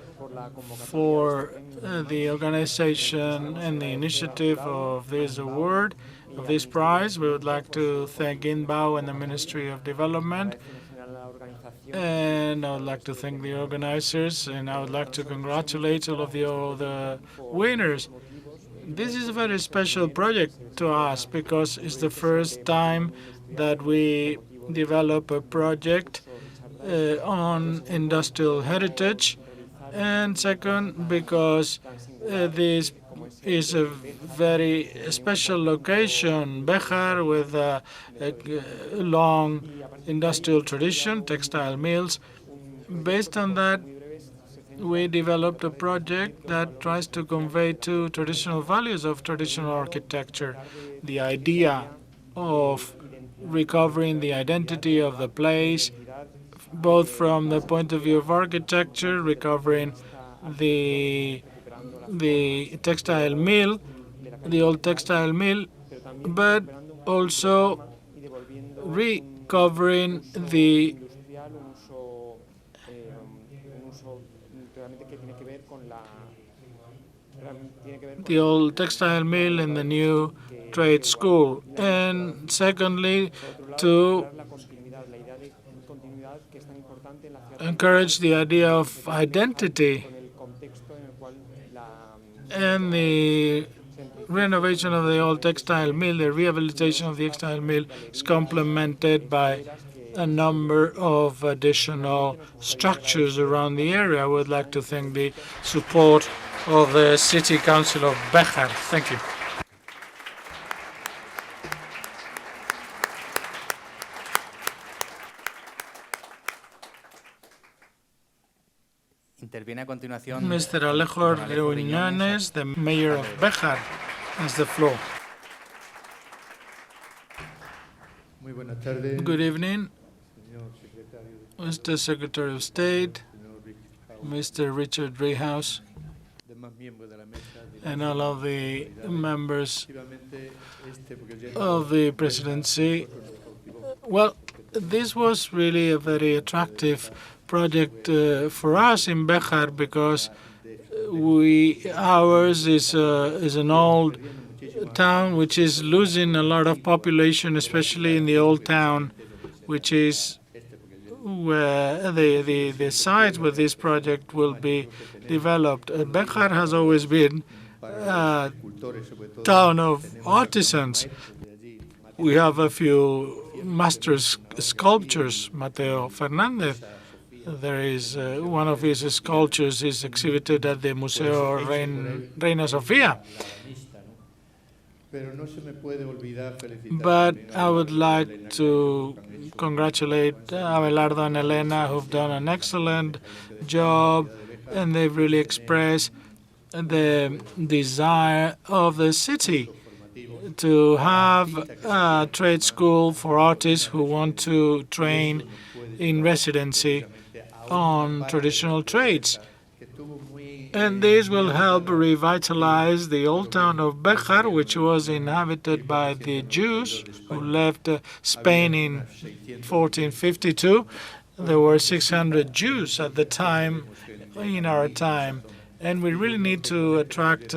for the organization and the initiative of this award, of this prize. We would like to thank INBAU and the Ministry of Development. And I would like to thank the organizers, and I would like to congratulate all of the winners. This is a very special project to us because it's the first time that we develop a project on industrial heritage, and second, because this is a very special location, Béjar, with a long industrial tradition, textile mills. Based on that, we developed a project that tries to convey two traditional values of traditional architecture: the idea of recovering the identity of the place, both from the point of view of architecture, recovering the textile mill, the old textile mill, but also recovering the old textile mill in the new trade school. And secondly, to encourage the idea of identity, and the renovation of the old textile mill, the rehabilitation of the textile mill, is complemented by a number of additional structures around the area. I would like to thank the support of the City Council of Béjar. Thank you. Mr. Alejo Reuniones, the mayor of Béjar, has the floor. Good evening, Mr. Secretary of State, Mr. Richard Driehaus, and all of the members of the presidency. Well, this was really a very attractive project for us in Béjar because ours is an old town which is losing a lot of population, especially in the old town, which is where the sites where this project will be developed. Béjar has always been a town of artisans. We have a few master sculptors, Mateo Fernández, There is one of his sculptures is exhibited at the Museo Reina Sofía. But I would like to congratulate Abelardo and Elena, who've done an excellent job, and they've really expressed the desire of the city to have a trade school for artists who want to train in residency on traditional trades. And this will help revitalize the old town of Béjar, which was inhabited by the Jews who left Spain in 1452. There were 600 Jews at the time, in our time, and we really need to attract,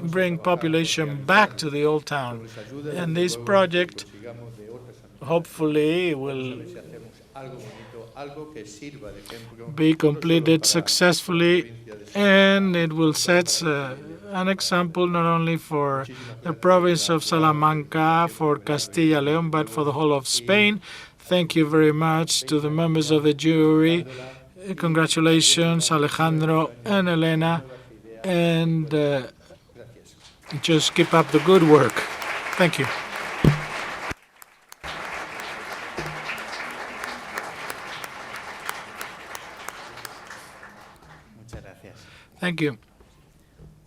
bring population back to the old town. And this project hopefully will be completed successfully, and it will set an example not only for the province of Salamanca, for Castilla and León, but for the whole of Spain. Thank you very much to the members of the jury. Congratulations, Alejandro and Elena, and just keep up the good work. Thank you. Thank you.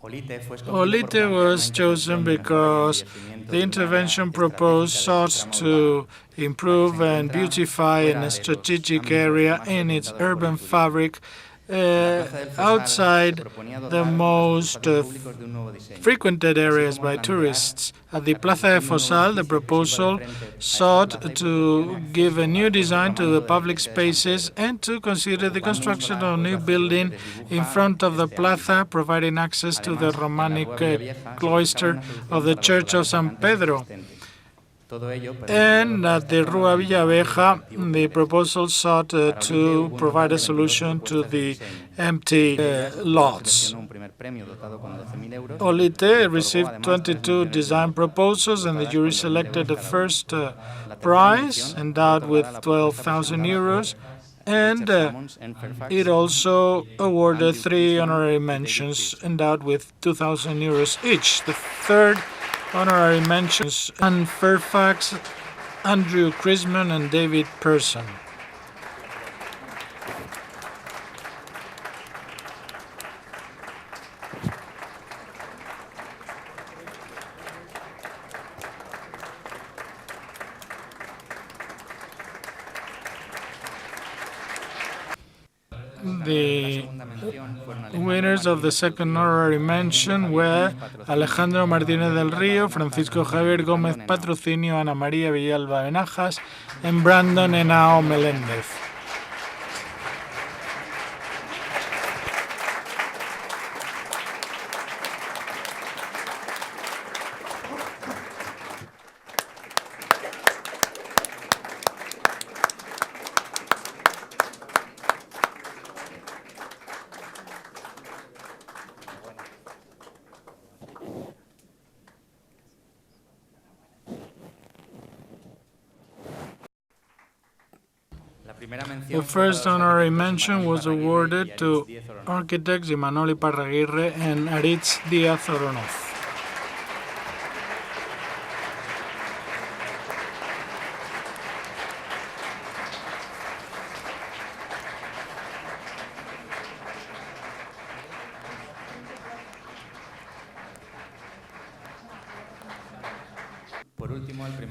Olite was chosen because the intervention proposed sought to improve and beautify a strategic area in its urban fabric outside the most frequented areas by tourists. At the Plaza de Fosal, the proposal sought to give a new design to the public spaces and to consider the construction of a new building in front of the plaza, providing access to the Romanic cloister of the Church of San Pedro. And at the Rua Villaveja, the proposal sought to provide a solution to the empty lots. Olite received 22 design proposals, and the jury selected the first prize, endowed with 12,000 euros, and it also awarded 3 honorary mentions, endowed with 2,000 euros each. The third honorary mentions Anne Fairfax, Andrew Chrisman, and David Person. The winners of the second honorary mention were Alejandro Martínez del Río, Francisco Javier Gómez Patrocinio, Ana María Villalba Benajas, and Brandon Henao Meléndez. The first honorary mention was awarded to architects Imanol Iparraguirre and Aritz Díaz Oronoz.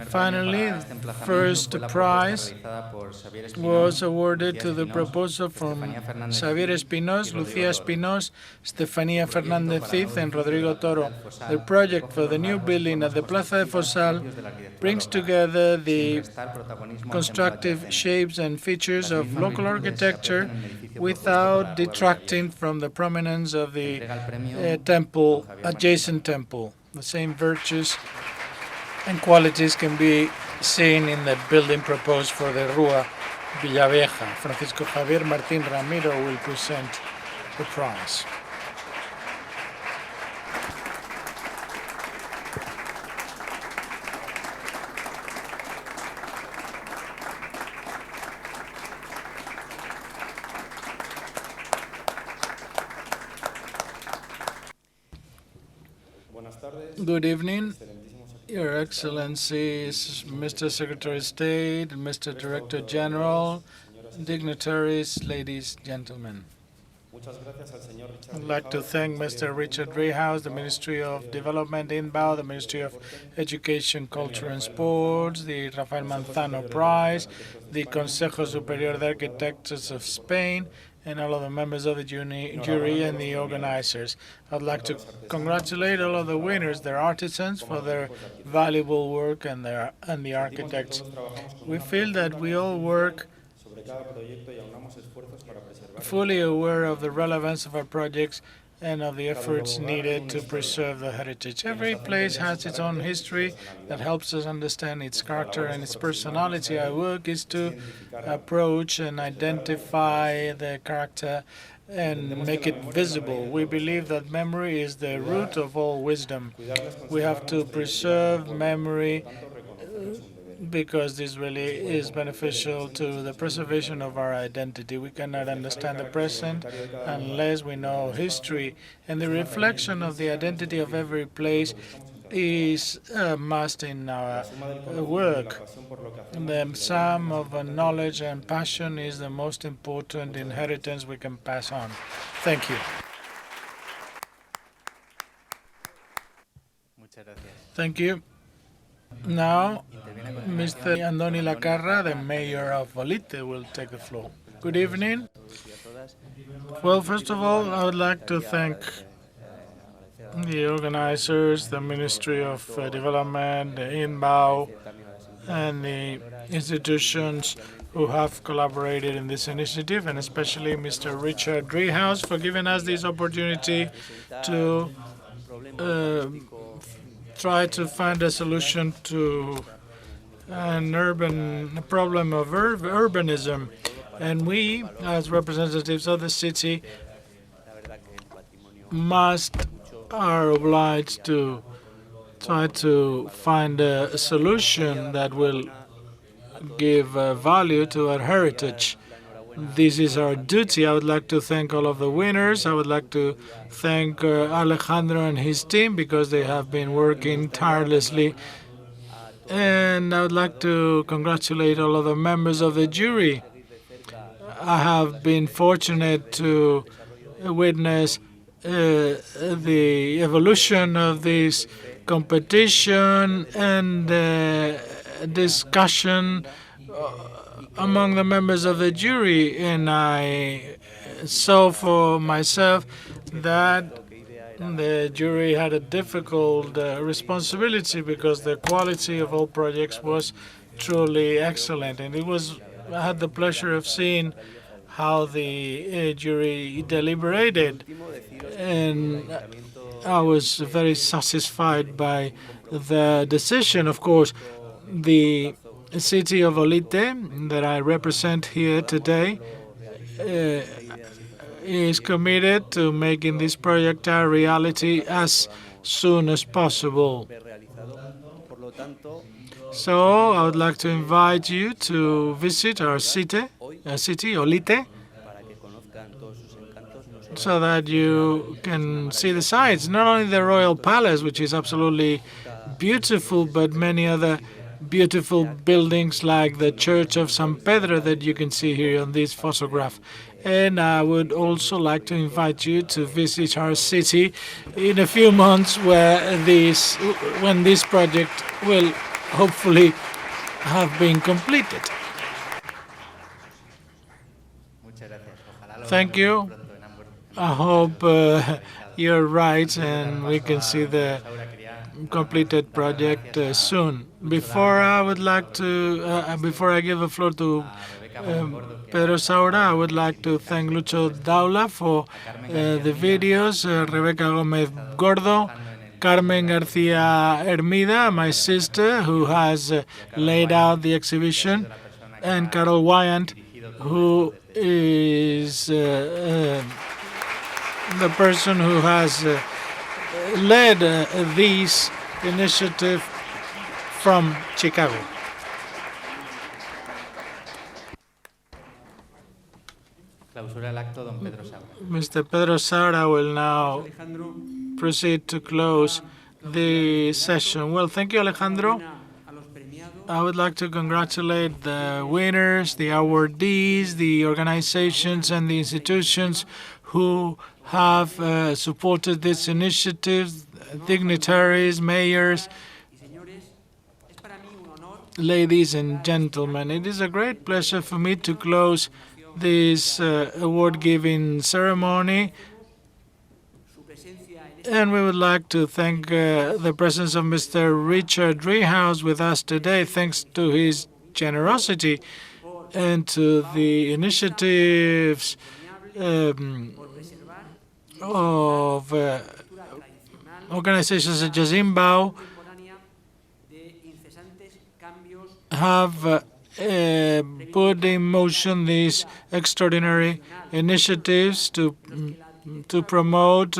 Finally, the first prize was awarded to the proposal from Xavier Espinós, Lucía Espinós, Estefanía Fernández Cid, and Rodrigo Toro. The project for the new building at the Plaza de Fosal brings together the constructive shapes and features of local architecture without detracting from the prominence of the adjacent temple. The same virtues and qualities can be seen in the building proposed for the Rua Villaveja. Francisco Javier Martín Ramiro will present the prize. Good evening, Your Excellencies, Mr. Secretary of State, Mr. Director General, dignitaries, ladies, gentlemen. I'd like to thank Mr. Richard Driehaus, the Ministry of Development, INBAU, the Ministry of Education, Culture and Sports, the Rafael Manzano Prize, the Consejo Superior de Arquitectos of Spain, and all of the members of the jury and the organizers. I'd like to congratulate all of the winners, their artisans, for their valuable work and the architects. We feel that we all work fully aware of the relevance of our projects and of the efforts needed to preserve the heritage. Every place has its own history that helps us understand its character and its personality. Our work is to approach and identify the character and make it visible. We believe that memory is the root of all wisdom. We have to preserve memory because this really is beneficial to the preservation of our identity. We cannot understand the present unless we know history, and the reflection of the identity of every place is a must in our work. The sum of knowledge and passion is the most important inheritance we can pass on. Thank you. Thank you. Now, Mr. Andoni Lacarra, the mayor of Olite, will take the floor. Good evening. Well, first of all, I would like to thank the organizers, the Ministry of Development, the INBAU, and the institutions who have collaborated in this initiative, and especially Mr. Richard Driehaus for giving us this opportunity to try to find a solution to a problem of urbanism. And we, as representatives of the city, are obliged to try to find a solution that will give value to our heritage. This is our duty. I would like to thank all of the winners. I would like to thank Alejandro and his team because they have been working tirelessly. And I would like to congratulate all of the members of the jury. I have been fortunate to witness the evolution of this competition and discussion among the members of the jury, and I saw for myself that the jury had a difficult responsibility because the quality of all projects was truly excellent, and I had the pleasure of seeing how the jury deliberated, and I was very satisfied by the decision. Of course, the city of Olite that I represent here today is committed to making this project a reality as soon as possible. So I would like to invite you to visit our city, Olite, so that you can see the sights, not only the Royal Palace, which is absolutely beautiful, but many other beautiful buildings like the Church of San Pedro that you can see here on this photograph. And I would also like to invite you to visit our city in a few months when this project will hopefully have been completed. Thank you. I hope you're right and we can see the completed project soon. Before I give the floor to Pedro Saura, I would like to thank Lucho Daula for the videos, Rebecca Gomez Gordo, Carmen Garcia Hermida, my sister, who has laid out the exhibition, and Carol Wyant, who is the person who has led this initiative from Chicago. Mr. Pedro Saura will now proceed to close the session. Well, thank you, Alejandro. I would like to congratulate the winners, the awardees, the organizations and the institutions who have supported this initiative, dignitaries, mayors, ladies and gentlemen. It is a great pleasure for me to close this award-giving ceremony. And we would like to thank the presence of Mr. Richard Driehaus with us today, thanks to his generosity and to the initiatives of organizations such as IMBAU have put in motion these extraordinary initiatives to promote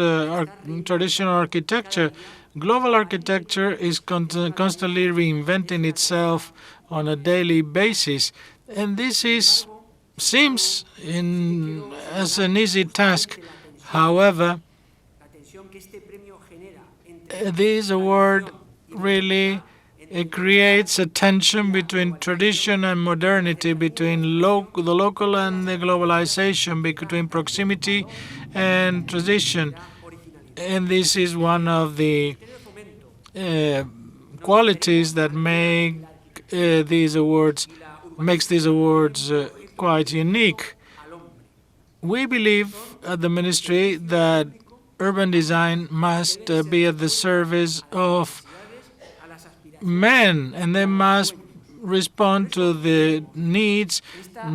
traditional architecture. Global architecture is constantly reinventing itself on a daily basis, and this seems as an easy task. However, this award really creates a tension between tradition and modernity, between the local and the globalization, between proximity and tradition. And this is one of the qualities that makes these awards quite unique. We believe at the Ministry that urban design must be at the service of men, and they must respond to the needs,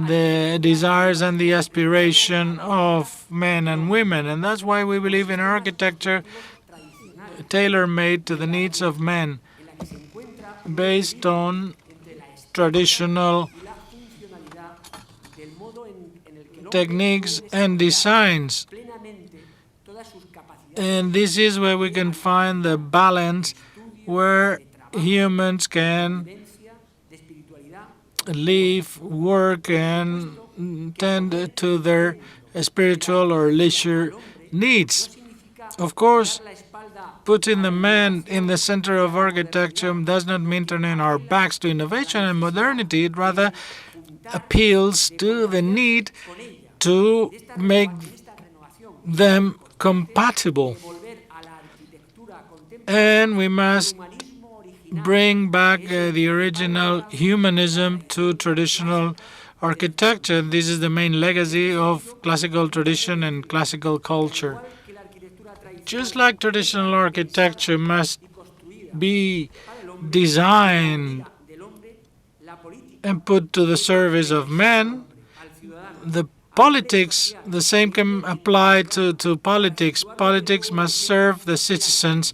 the desires, and the aspiration of men and women. And that's why we believe in architecture tailor-made to the needs of men, based on traditional techniques and designs. And this is where we can find the balance where humans can live, work, and tend to their spiritual or leisure needs. Of course, putting the man in the center of architecture does not mean turning our backs to innovation and modernity. It rather appeals to the need to make them compatible. And we must bring back the original humanism to traditional architecture. This is the main legacy of classical tradition and classical culture. Just like traditional architecture must be designed and put to the service of men, the same can apply to politics. Politics must serve the citizens,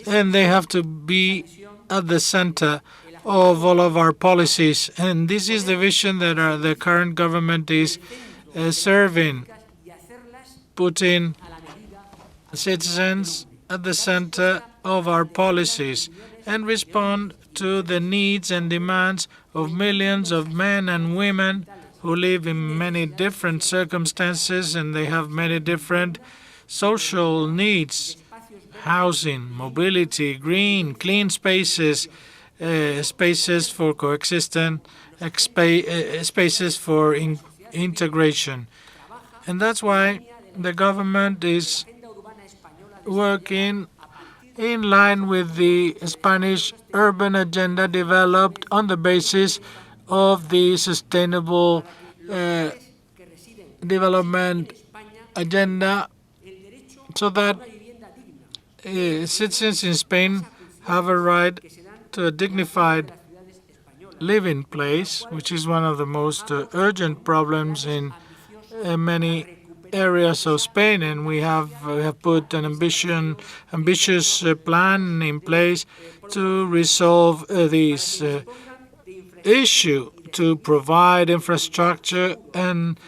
and they have to be at the center of all of our policies. And this is the vision that the current government is serving, putting citizens at the center of our policies and respond to the needs and demands of millions of men and women who live in many different circumstances, and they have many different social needs: housing, mobility, green, clean spaces, spaces for coexistence, spaces for integration. And that's why the government is working in line with the Spanish urban agenda developed on the basis of the sustainable development agenda, so that citizens in Spain have a right to a dignified living place, which is one of the most urgent problems in many areas of Spain. And we have put an ambitious plan in place to resolve this issue, to provide infrastructure and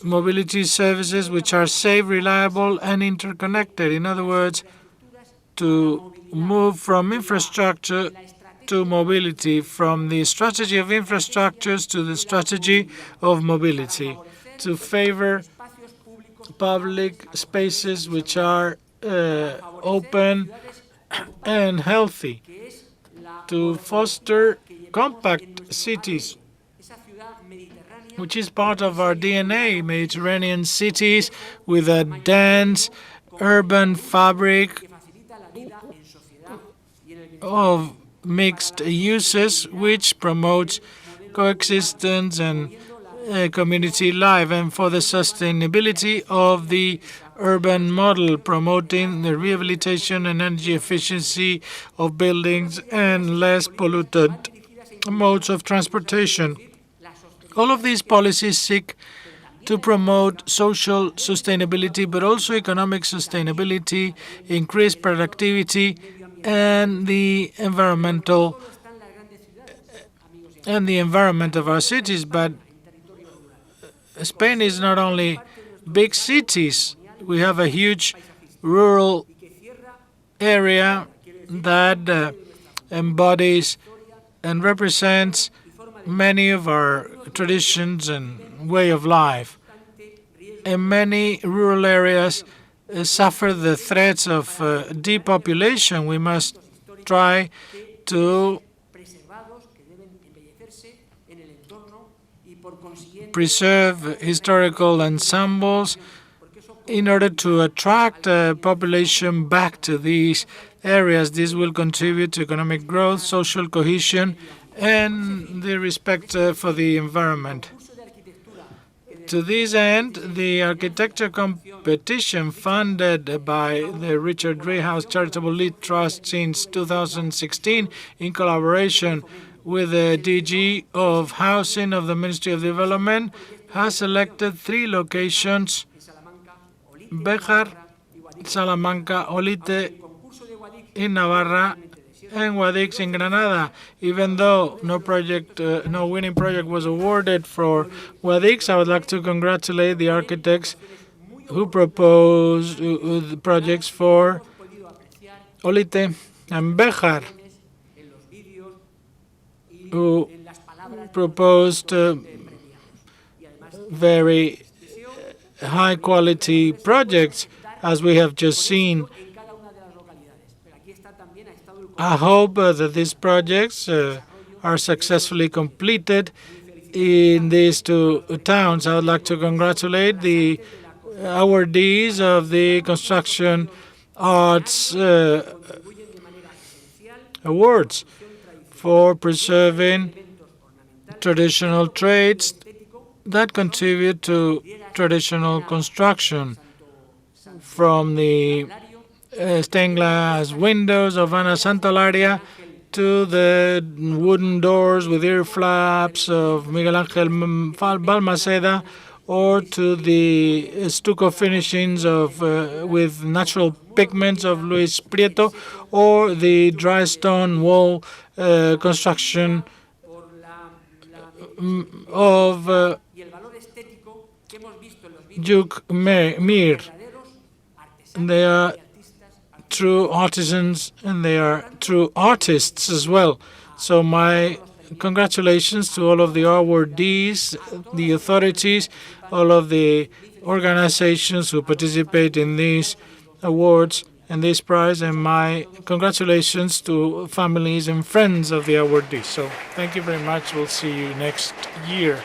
mobility services which are safe, reliable, and interconnected. In other words, to move from infrastructure to mobility, from the strategy of infrastructures to the strategy of mobility, to favor public spaces which are open and healthy, to foster compact cities, which is part of our DNA, Mediterranean cities with a dense urban fabric of mixed uses, which promotes coexistence and community life, and for the sustainability of the urban model, promoting the rehabilitation and energy efficiency of buildings and less polluted modes of transportation. All of these policies seek to promote social sustainability, but also economic sustainability, increase productivity, and the environment of our cities. But Spain is not only big cities. We have a huge rural area that embodies and represents many of our traditions and way of life. And many rural areas suffer the threats of depopulation. We must try to preserve historical ensembles in order to attract population back to these areas. This will contribute to economic growth, social cohesion, and the respect for the environment. To this end, the architecture competition funded by the Richard Driehaus Charitable Lead Trust since 2016 in collaboration with the DG of Housing of the Ministry of Development has selected 3 locations: Béjar, Salamanca, Olite in Navarra, and Guadix in Granada. Even though no winning project was awarded for Guadix, I would like to congratulate the architects who proposed the projects for Olite and Béjar, who proposed very high-quality projects, as we have just seen. I hope that these projects are successfully completed in these 2 towns. I would like to congratulate the awardees of the Construction Arts Awards for preserving traditional trades that contribute to traditional construction, from the stained glass windows of Ana Santolaria to the wooden doors with ear flaps of Miguel Ángel Balmaceda, or to the stucco finishings of with natural pigments of Luis Prieto, or the dry stone wall construction of Duke Mir. They are true artisans and they are true artists as well. So my congratulations to all of the awardees, the authorities, all of the organizations who participate in these awards and this prize, and my congratulations to families and friends of the awardees. So thank you very much. We'll see you next year.